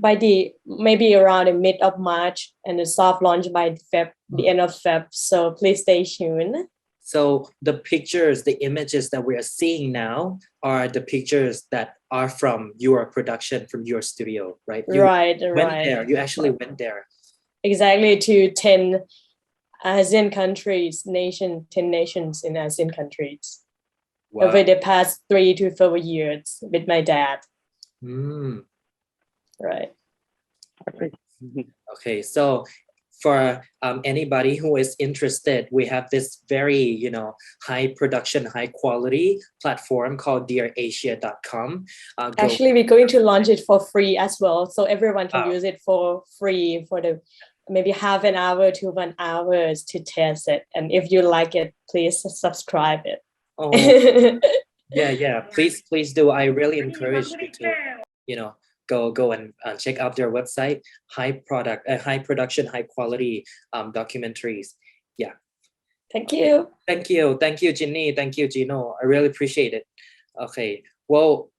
by maybe around the mid of March, and the soft launch by the end of Feb. So please stay tuned. So the pictures, the images that we are seeing now are the pictures that are from your production, from your studio, right? You went there. You actually went there. Exactly, to 10 ASEAN countries, 10 nations in ASEAN countries. Wow. Over the past 3 to 4 years with my dad. Right. Okay, so for anybody who is interested, we have this very, high production, high quality platform called dearasia.com. Actually, we're going to launch it for free as well, so everyone can use it for free for the maybe half an hour to 1 hour to test it. And if you like it, please subscribe it. Oh, yeah. Please do. I really encourage you to, go and check out their website. High production, high quality documentaries. Yeah. Thank you. Thank you, Jinny. Thank you, Gino. I really appreciate it. Okay. Well,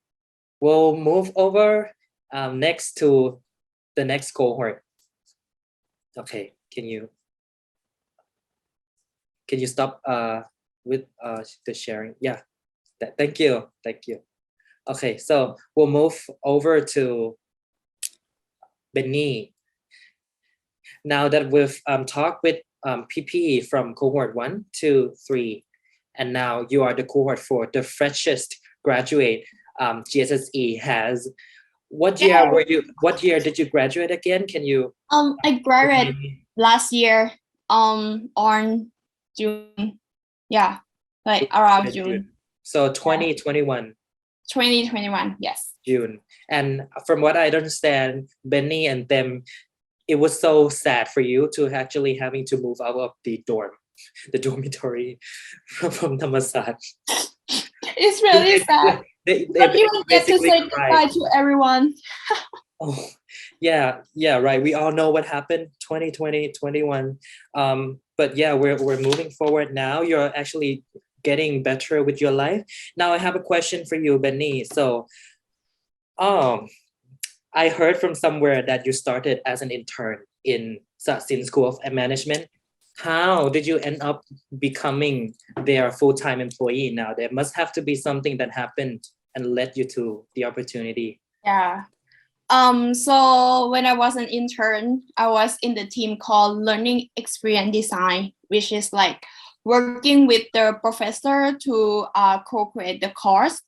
we'll move over next to the next cohort. Okay. Can you stop with the sharing? Yeah. Thank you. Okay, so we'll move over to Benny. now that we've talked with PP from cohort 1, 2, 3, and now you are the cohort 4, the freshest graduate GSSE has. What year were you? What year did you graduate again? Can you? I graduated last year on June. Yeah, like around June. So 2021. 2021, yes. June. And from what I understand, Benny and them, it was so sad for you to actually having to move out of the dormitory from Thammasat. It's really sad. They But you will get to basically say cried. goodbye to everyone. Oh, yeah, right. We all know what happened 2020, 21. But yeah, we're moving forward now. You're actually getting better with your life. Now I have a question for you, Benny. So I heard from somewhere that you started as an intern in Sasin School of Management. How did you end up becoming their full-time employee now? There must have to be something that happened and led you to the opportunity. Yeah. So when I was an intern, I was in the team called Learning Experience Design, which is like working with the professor to co-create the course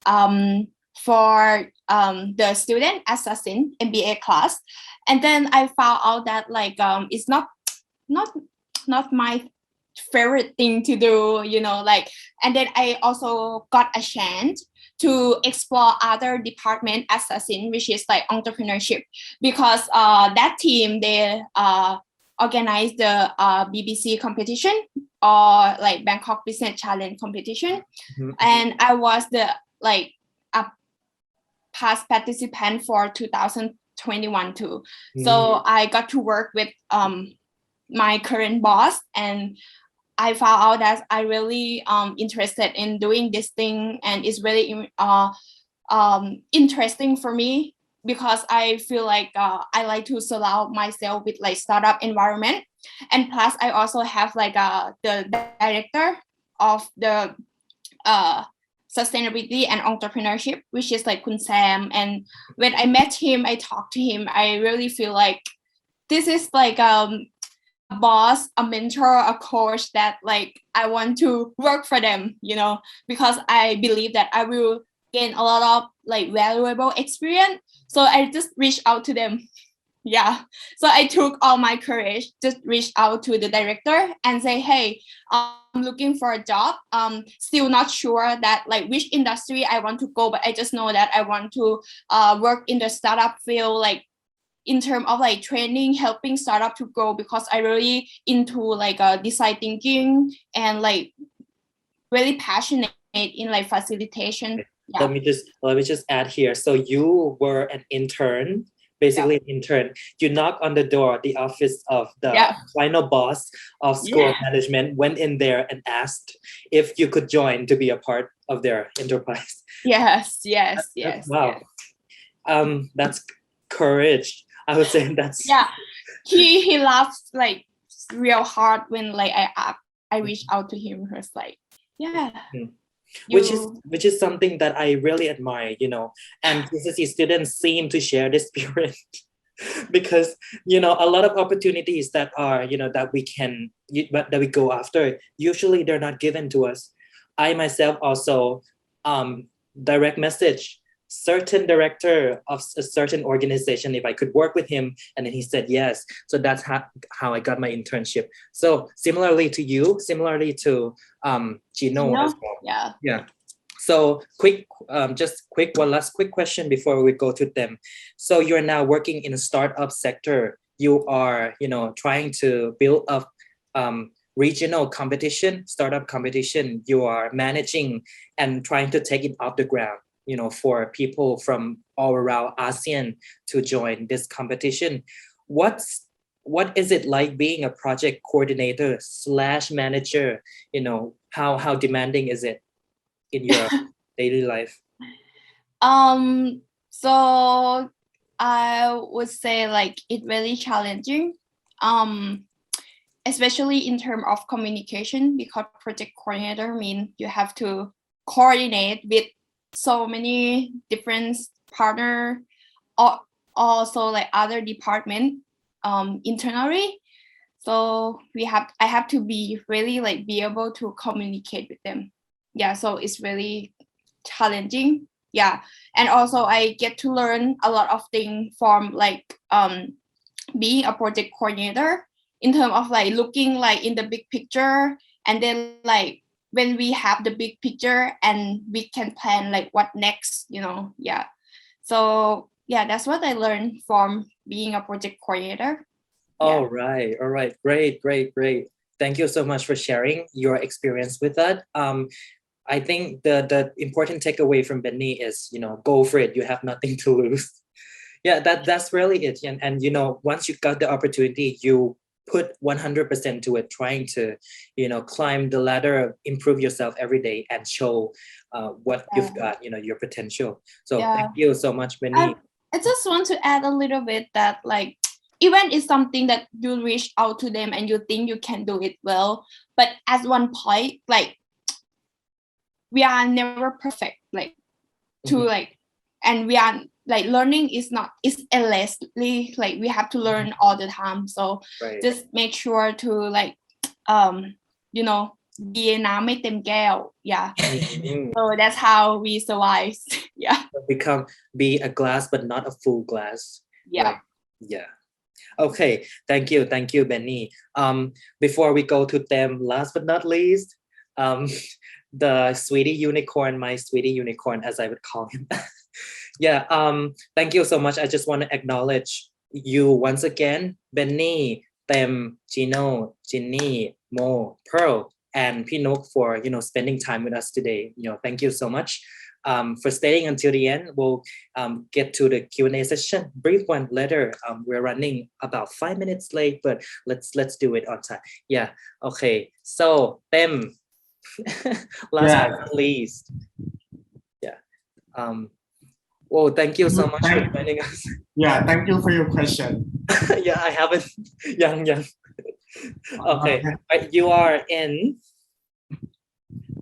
for the student assassin MBA class. And then I found out that like it's not my favorite thing to do, you know, like, and then I also got a chance to explore other department assassin, which is like entrepreneurship, because that team, they organized the BBC competition or like Bangkok Business Challenge competition. Mm-hmm. And I was the like a past participant for 2021 too. Mm-hmm. So I got to work with my current boss, and I found out that I really interested in doing this thing, and it's really interesting for me because I feel like I like to surround myself with like startup environment, and plus I also have like the director of the sustainability and entrepreneurship, which is like Kun Sam. And when I met him, I talked to him, I really feel like this is like a boss, a mentor, a coach that like I want to work for them, you know, because I believe that I will gain a lot of like valuable experience. So I just reached out to them. Yeah. So I took all my courage, just reached out to the director and say, hey, I'm looking for a job. Still not sure that like which industry I want to go, but I just know that I want to work in the startup field, like in terms of like training, helping startup to grow, because I really into like design thinking and like really passionate in like facilitation. Yeah. Let me just add here. So you were an intern, basically an intern. You knocked on the door, the office of the final boss of School of Management, went in there and asked if you could join to be a part of their enterprise. Yes. Wow. Yes. That's courage. I would say that's he laughed like real hard when like I reached out to him. He was like, which is something that I really admire, you know, and GSSE students seem to share this spirit because, you know, a lot of opportunities that are, you know, that we go after, usually they're not given to us. I myself also direct message certain director of a certain organization if I could work with him, and then he said yes. So that's how I got my internship. So similarly to you, similarly to Gino as well. Yeah. So one last quick question before we go to them. So you're now working in a startup sector. You are, you know, trying to build up regional competition, startup competition. You are managing and trying to take it off the ground, you know, for people from all around ASEAN to join this competition. What is it like being a project coordinator / manager? You know, how demanding is it in your daily life? So I would say like it's really challenging, especially in terms of communication, because project coordinator means you have to coordinate with so many different partners, or also like other departments internally. So I have to be really like be able to communicate with them. Yeah, so it's really challenging. Yeah, and also I get to learn a lot of things from like being a project coordinator in terms of like looking like in the big picture, and then like when we have the big picture and we can plan like what next, you know. Yeah, so yeah, that's what I learned from being a project coordinator. All right. Great. Thank you so much for sharing your experience with that. I think the important takeaway from Benny is, you know, go for it. You have nothing to lose. Yeah, that's really it. And you know, once you got the opportunity, you put 100% to it, trying to, you know, climb the ladder, improve yourself every day, and show what you've got, you know, your potential. So thank you so much, Benny. I just want to add a little bit that like even is something that you reach out to them and you think you can do it well, but at one point, like we are never perfect, like to like, and we are like learning is endlessly, like we have to learn all the time. So just make sure to like you know, beน้ำไม่เต็มแก้ว. Yeah. So that's how we survive. Yeah. Be a glass but not a full glass. Yeah. Right? Yeah. Okay, thank you, Benny. Before we go to them, last but not least, the sweetie unicorn, my sweetie unicorn, as I would call him. Yeah, thank you so much. I just want to acknowledge you once again, Benny, Tem, Gino, Jinny, Moh, Pearl, and Nook for, you know, spending time with us today. You know, thank you so much. For staying until the end. We'll get to the Q&A session. Brief one later. We're running about 5 minutes late, but let's do it on time. Yeah. Okay. So Tem, last but not least. Yeah. Well, thank you so much for joining us. Yeah, thank you for your question. Yeah, I haven't. Young. Okay. You are in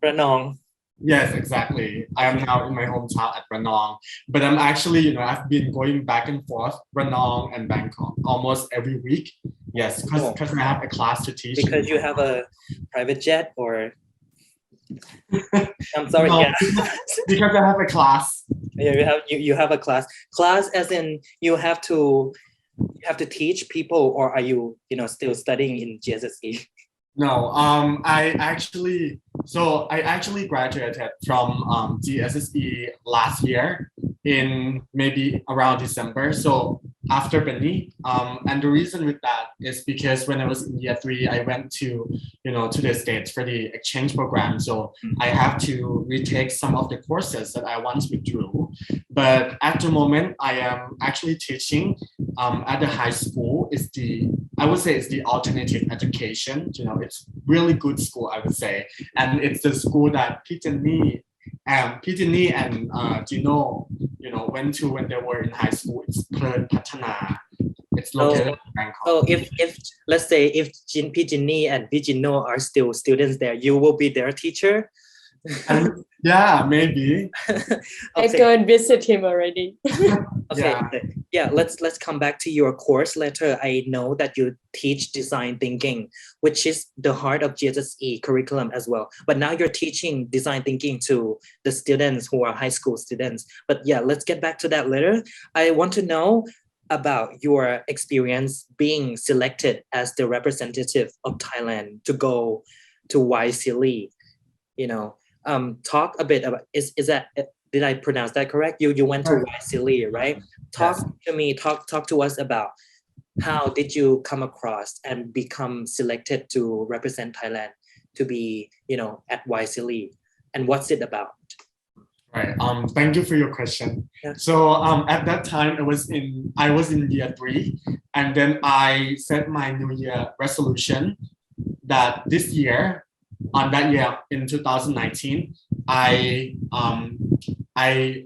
Ranong. Yes, exactly. I am now in my hometown at Ranong, but I'm actually, you know, I've been going back and forth Ranong and Bangkok almost every week. Yes, because I have a class to teach. Because you have a private jet, or I'm sorry, no, yeah. Because I have a class. Yeah, you have a class. Class as in you have to teach people, or are you still studying in GSSE? No, I actually graduated from GSSE last year in maybe around December. So after Benny, and the reason with that is because when I was in year 3, I went to the States for the exchange program. So I have to retake some of the courses that I once withdrew. But at the moment, I am actually teaching at the high school. I would say it's the alternative education. It's really good school, I would say. And it's the school that Jinny and Gino, went to when they were in high school. It's Patana. It's located in Bangkok. So if let's say if Jinny and Gino are still students there, you will be their teacher? Yeah, maybe. I go and visit him already. Okay. Yeah, let's come back to your course later. I know that you teach design thinking, which is the heart of GSSE curriculum as well. But now you're teaching design thinking to the students who are high school students. But yeah, let's get back to that later. I want to know about your experience being selected as the representative of Thailand to go to Yse. Talk a bit about is that, did I pronounce that correct? You went to Yse, right? Talk to us about how did you come across and become selected to represent Thailand to be at Yse, and what's it about? Right. Thank you for your question. Yeah. So at that time I was in year 3, and then I set my New Year resolution that this year, in 2019, I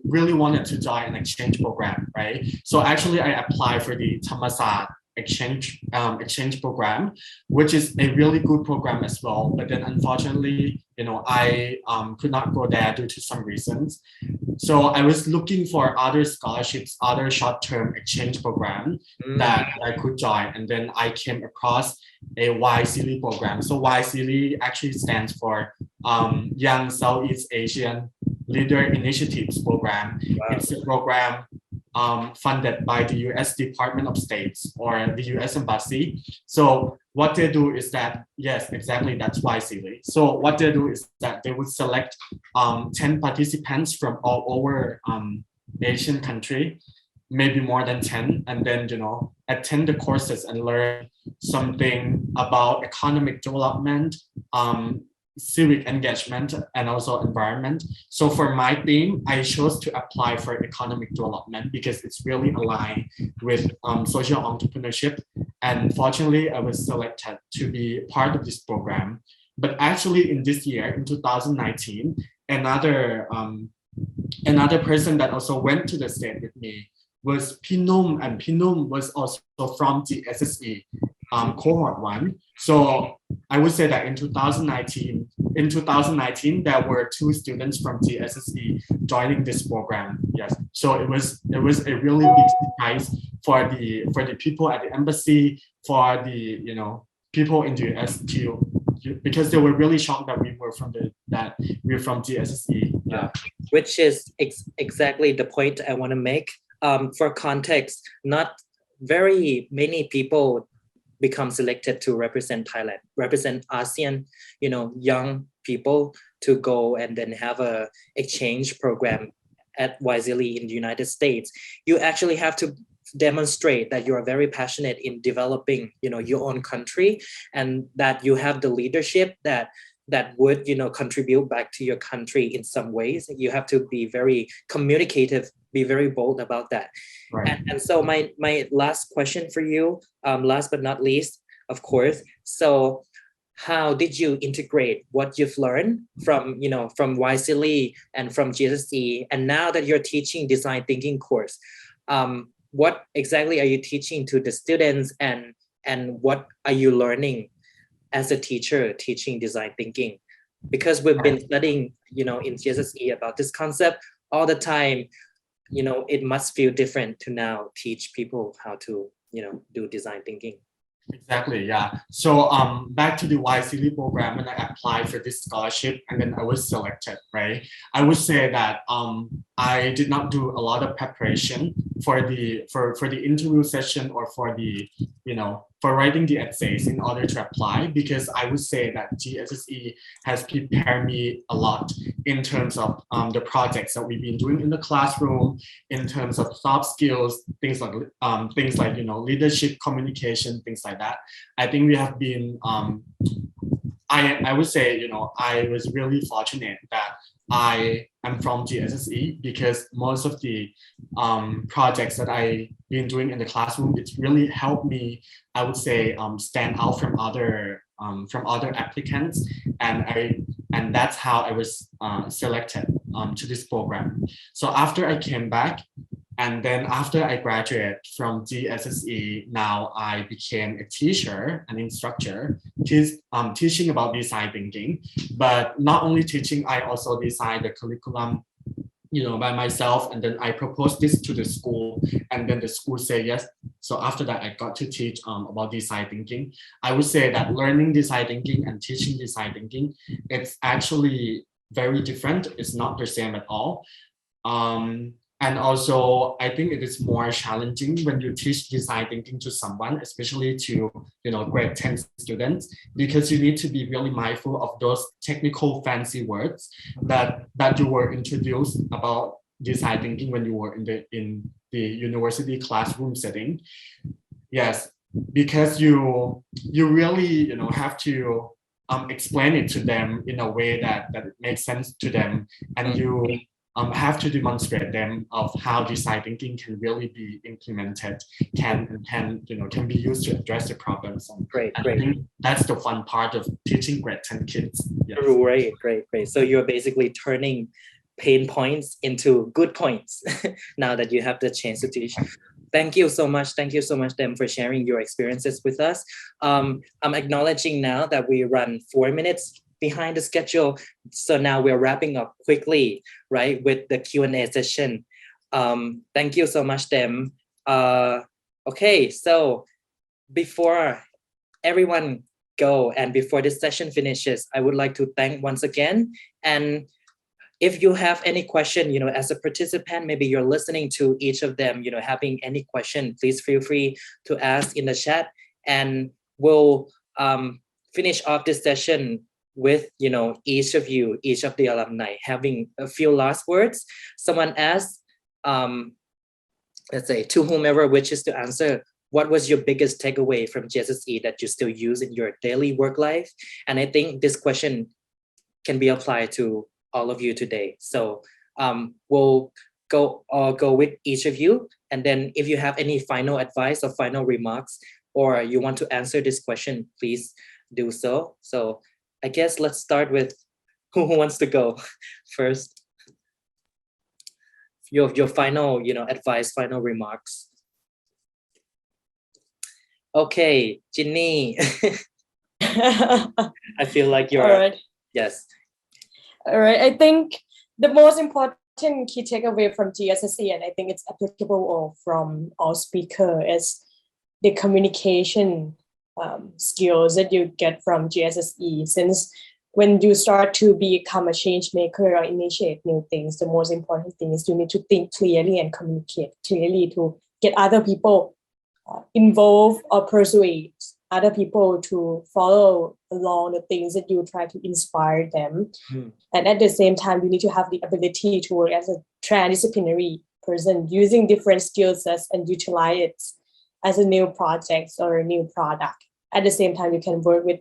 really wanted to join an exchange program, right? So actually I applied for the Thammasat exchange program, which is a really good program as well. But then unfortunately, I could not go there due to some reasons. So I was looking for other scholarships, other short-term exchange program that I could join. And then I came across a Jsse program. So Jsse actually stands for Young Southeast Asian Leader Initiatives Program. Wow. It's a program funded by the US Department of States or the US Embassy. So what they do is that, yes, exactly, that's Jsse. So what they do is that they would select 10 participants from all over Asian country, maybe more than 10, and then, you know, attend the courses and learn something about economic development, civic engagement, and also environment. So for my theme, I chose to apply for economic development because it's really aligned with social entrepreneurship. And fortunately, I was selected to be part of this program. But actually in this year, in 2019, another person that also went to the state with me was Pinum, and Pinum was also from GSSE cohort 1. So I would say that in 2019, there were 2 students from GSSE joining this program. Yes, so it was a really big surprise for the people at the embassy, for the people in the US too, because they were really shocked that we were from GSSE. Yeah, which is exactly the point I want to make. For context, not very many people become selected to represent Thailand, represent ASEAN, young people to go and then have a exchange program at Jsse in the United States. You actually have to demonstrate that you are very passionate in developing, your own country, and that you have the leadership that would, contribute back to your country in some ways. You have to be very communicative, be very bold about that. Right. And so my last question for you, last but not least, of course. So how did you integrate what you've learned from Jsse and from GSSE, and now that you're teaching design thinking course, what exactly are you teaching to the students, and what are you learning as a teacher teaching design thinking? Because we've been studying, in GSSE about this concept all the time. It must feel different to now teach people how to, do design thinking. Exactly, yeah. So back to the Jsse program, when I applied for this scholarship and then I was selected, right? I would say that I did not do a lot of preparation for the interview session or for the, for writing the essays in order to apply, because I would say that GSSE has prepared me a lot in terms of the projects that we've been doing in the classroom, in terms of soft skills, things like leadership, communication, things like that. I think we have been I would say, I was really fortunate that I am from GSSE, because most of the projects that I've been doing in the classroom, it's really helped me, I would say, stand out from other applicants, and that's how I was selected to this program. So after I came back, and then after I graduated from GSSE, now I became a teacher, an instructor, teaching about design thinking. But not only teaching, I also designed the curriculum, by myself. And then I proposed this to the school, and then the school said yes. So after that, I got to teach about design thinking. I would say that learning design thinking and teaching design thinking, it's actually very different. It's not the same at all. And also, I think it is more challenging when you teach design thinking to someone, especially to grade 10 students, because you need to be really mindful of those technical fancy words that you were introduced about design thinking when you were in the university classroom setting. Yes, because you really have to explain it to them in a way that it makes sense to them, and you have to demonstrate them of how design thinking can really be implemented, can be used to address the problems. Great. I think that's the fun part of teaching grade 10 kids. Yes. Great. So you're basically turning pain points into good points now that you have the chance to teach. Thank you so much, Tem, for sharing your experiences with us. I'm acknowledging now that we run 4 minutes behind the schedule. So now we're wrapping up quickly, right, with the Q&A session. Thank you so much, Tem. Okay, so before everyone go and before this session finishes, I would like to thank once again. And if you have any question, as a participant, maybe you're listening to each of them, having any question, please feel free to ask in the chat, and we'll finish off this session with, each of the alumni having a few last words. Someone asked, let's say, to whomever wishes to answer, what was your biggest takeaway from GSSE that you still use in your daily work life? And I think this question can be applied to all of you today. So we'll go with each of you. And then if you have any final advice or final remarks, or you want to answer this question, please do so. So I guess let's start with who wants to go first. Your final, advice, final remarks. Okay, Jinny. I feel like you're, All right. yes. All right. I think the most important key takeaway from GSSE, and I think it's applicable from all speakers, is the communication skills that you get from GSSE. Since when you start to become a change maker or initiate new things, the most important thing is you need to think clearly and communicate clearly to get other people involved or persuade other people to follow along the things that you try to inspire them. And at the same time, you need to have the ability to work as a transdisciplinary person, using different skill sets and utilize it as a new project or a new product. At the same time, you can work with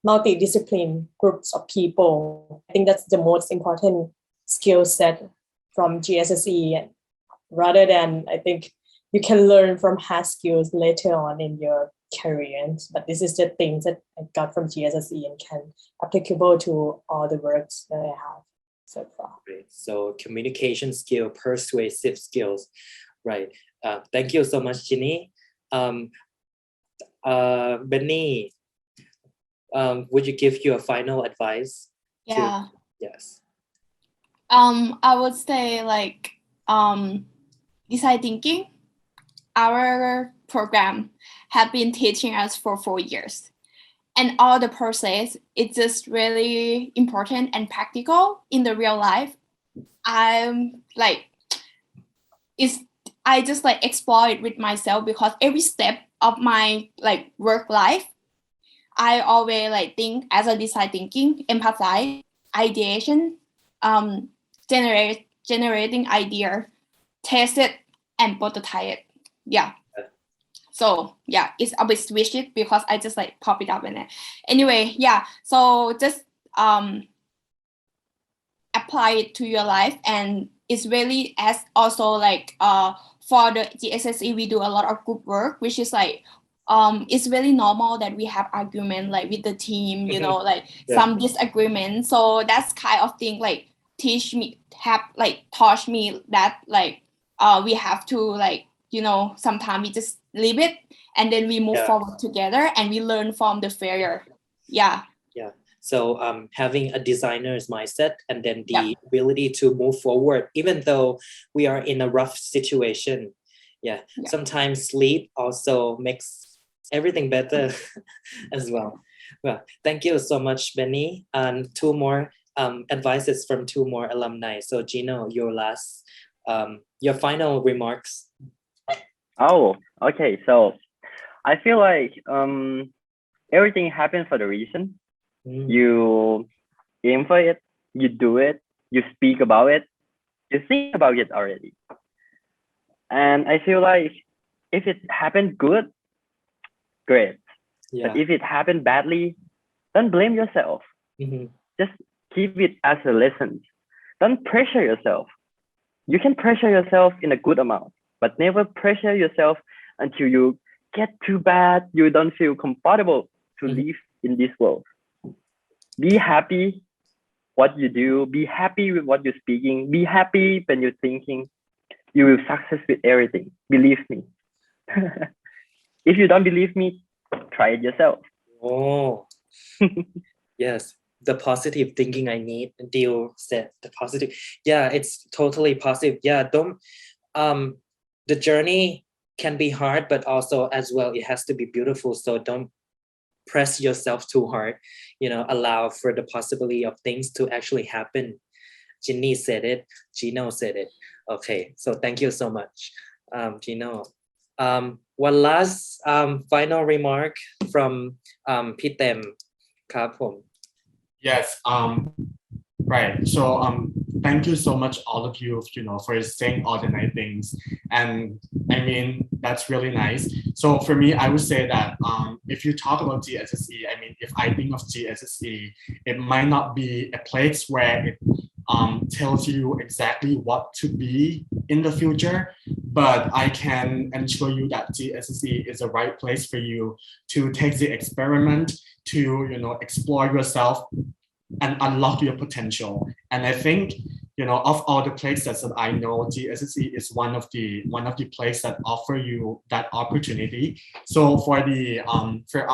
multidiscipline groups of people. I think that's the most important skill set from GSSE, and rather than, I think, you can learn from hard skills later on in your career. But this is the things that I got from GSSE and can applicable to all the works that I have so far. Great. So communication skill, persuasive skills, right? Thank you so much, Jinny. Benny, would you give your final advice? Yeah. Yes. I would say design thinking. Our program have been teaching us for 4 years, and all the process is just really important and practical in the real life. I just explore it with myself, because every step of my work life, I always think as a design thinking, empathize, ideation, generating idea, test it, and prototype it. Yeah. So yeah, it's a bit switchy because I just pop it up in it. Anyway, yeah. So just apply it to your life, and it's really as also for the GSSE, we do a lot of group work, which is it's really normal that we have argument with the team, some disagreement. So that's kind of thing taught me that we have to sometimes we just leave it, and then we move forward together, and we learn from the failure. Yeah. So having a designer's mindset, and then the ability to move forward, even though we are in a rough situation. Sometimes sleep also makes everything better as well. Well, thank you so much, Benny. And two more advices from two more alumni. So Gino, your final remarks. Oh, okay. So I feel like everything happens for the reason. You aim for it, you do it, you speak about it, you think about it already. And I feel like if it happened good, great. But if it happened badly, don't blame yourself. Just keep it as a lesson. Don't pressure yourself. You can pressure yourself in a good amount, but never pressure yourself until you get too bad, you don't feel comfortable to live in this world. Be happy what you do, be happy with what you're speaking, be happy when you're thinking. You will success with everything. Believe me. If you don't believe me, try it yourself. Oh, yes. the positive thinking I need. Deal said the positive. Yeah, it's totally positive. Yeah, don't the journey can be hard, but also as well it has to be beautiful. So don't press yourself too hard. Allow for the possibility of things to actually happen. Jinny said it. Gino said it. Okay, so thank you so much, Gino. One last final remark fromพี่เต็มครับผม Yes. Right. So thank you so much, all of you, for saying all the nice things. And I mean, that's really nice. So for me, I would say that if you talk about GSSE, I mean, if I think of GSSE, it might not be a place where it tells you exactly what to be in the future, but I can ensure you that GSSE is the right place for you to take the experiment, to explore yourself and unlock your potential. And I think, of all the places that I know, GSSE is one of the places that offer you that opportunity. So for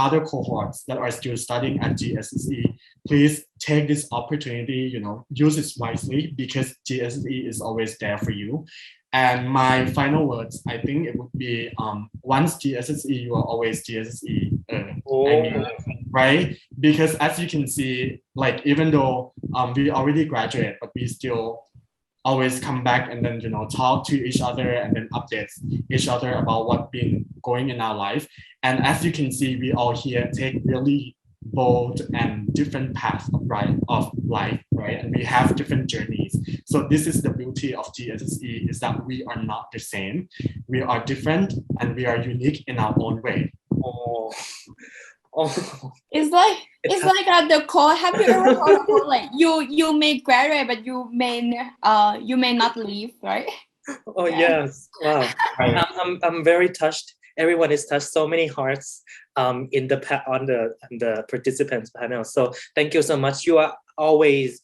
other cohorts that are still studying at GSSE, please take this opportunity, use it wisely, because GSSE is always there for you. And my final words, I think it would be, once GSSE, you are always GSSE. I mean, right? Because as you can see, like, even though we already graduate, but we still always come back and then, talk to each other and then update each other about what's been going in our life. And as you can see, we all here take really bold and different paths of life, right? And we have different journeys. So this is the beauty of GSSE, is that we are not the same. We are different and we are unique in our own way. It's like the quote. Have you ever heard of quote, like you may graduate, but you may not leave, right? Oh yes, wow. I'm very touched. Everyone is touched. So many hearts on the participants panel. So thank you so much. You are always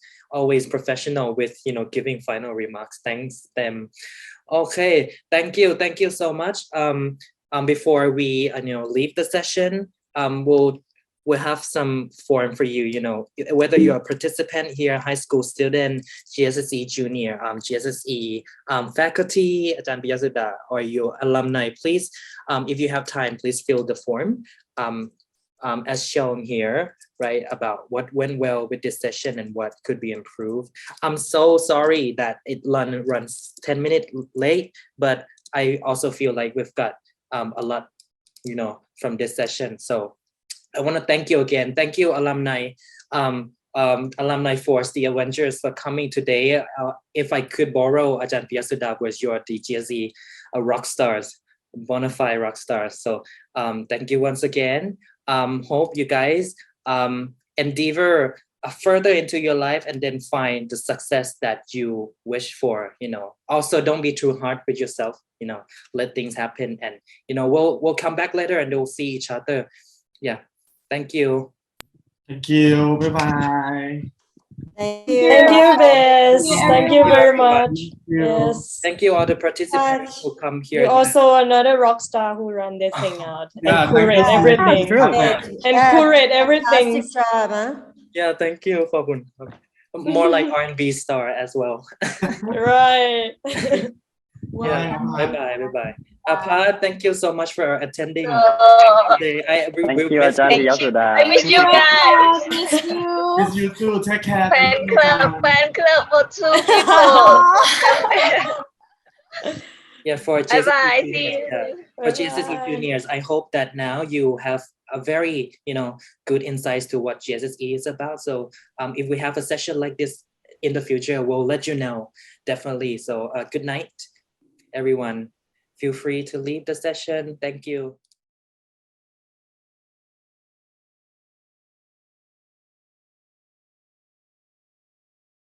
professional with giving final remarks. Thanks them. Okay, thank you so much. Before we leave the session, we'll have some form for you, whether you're a participant here, high school student, GSSE junior, GSSE faculty, Ajahn Piyasuda, or your alumni, please, if you have time, please fill the form as shown here, right, about what went well with this session and what could be improved. I'm so sorry that it runs 10 minutes late, but I also feel like we've got a lot, from this session. So I want to thank you again. Thank you, alumni, Alumni Force, the Avengers, for coming today. If I could borrow Ajahn Piyasuda, was your GSE rock stars, bona fide rock stars. So thank you once again. Hope you guys endeavor further into your life and then find the success that you wish for. Also don't be too hard with yourself. Let things happen, and we'll come back later and we'll see each other. Yeah. Thank you. Thank you. Bye-bye. Thank you, Bess. Thank you very much. Yes. Thank you, all the participants who come here. You're also another rock star who run this thing out and curate everything. And curate everything. Yeah, thank you, Khobun. More like R&B star as well. Right. Yeah. Bye-bye. Apart, thank you so much for attending today. Thank you, Ajahn Piyasuda. I miss you guys. Miss you too. Take care. Fan club for two people. Yeah, for Bye-bye. GSSE See you. for GSSE juniors, I hope that now you have a very good insights to what GSSE is about. So if we have a session like this in the future, we'll let you know, definitely. So good night, everyone. Feel free to leave the session. Thank you.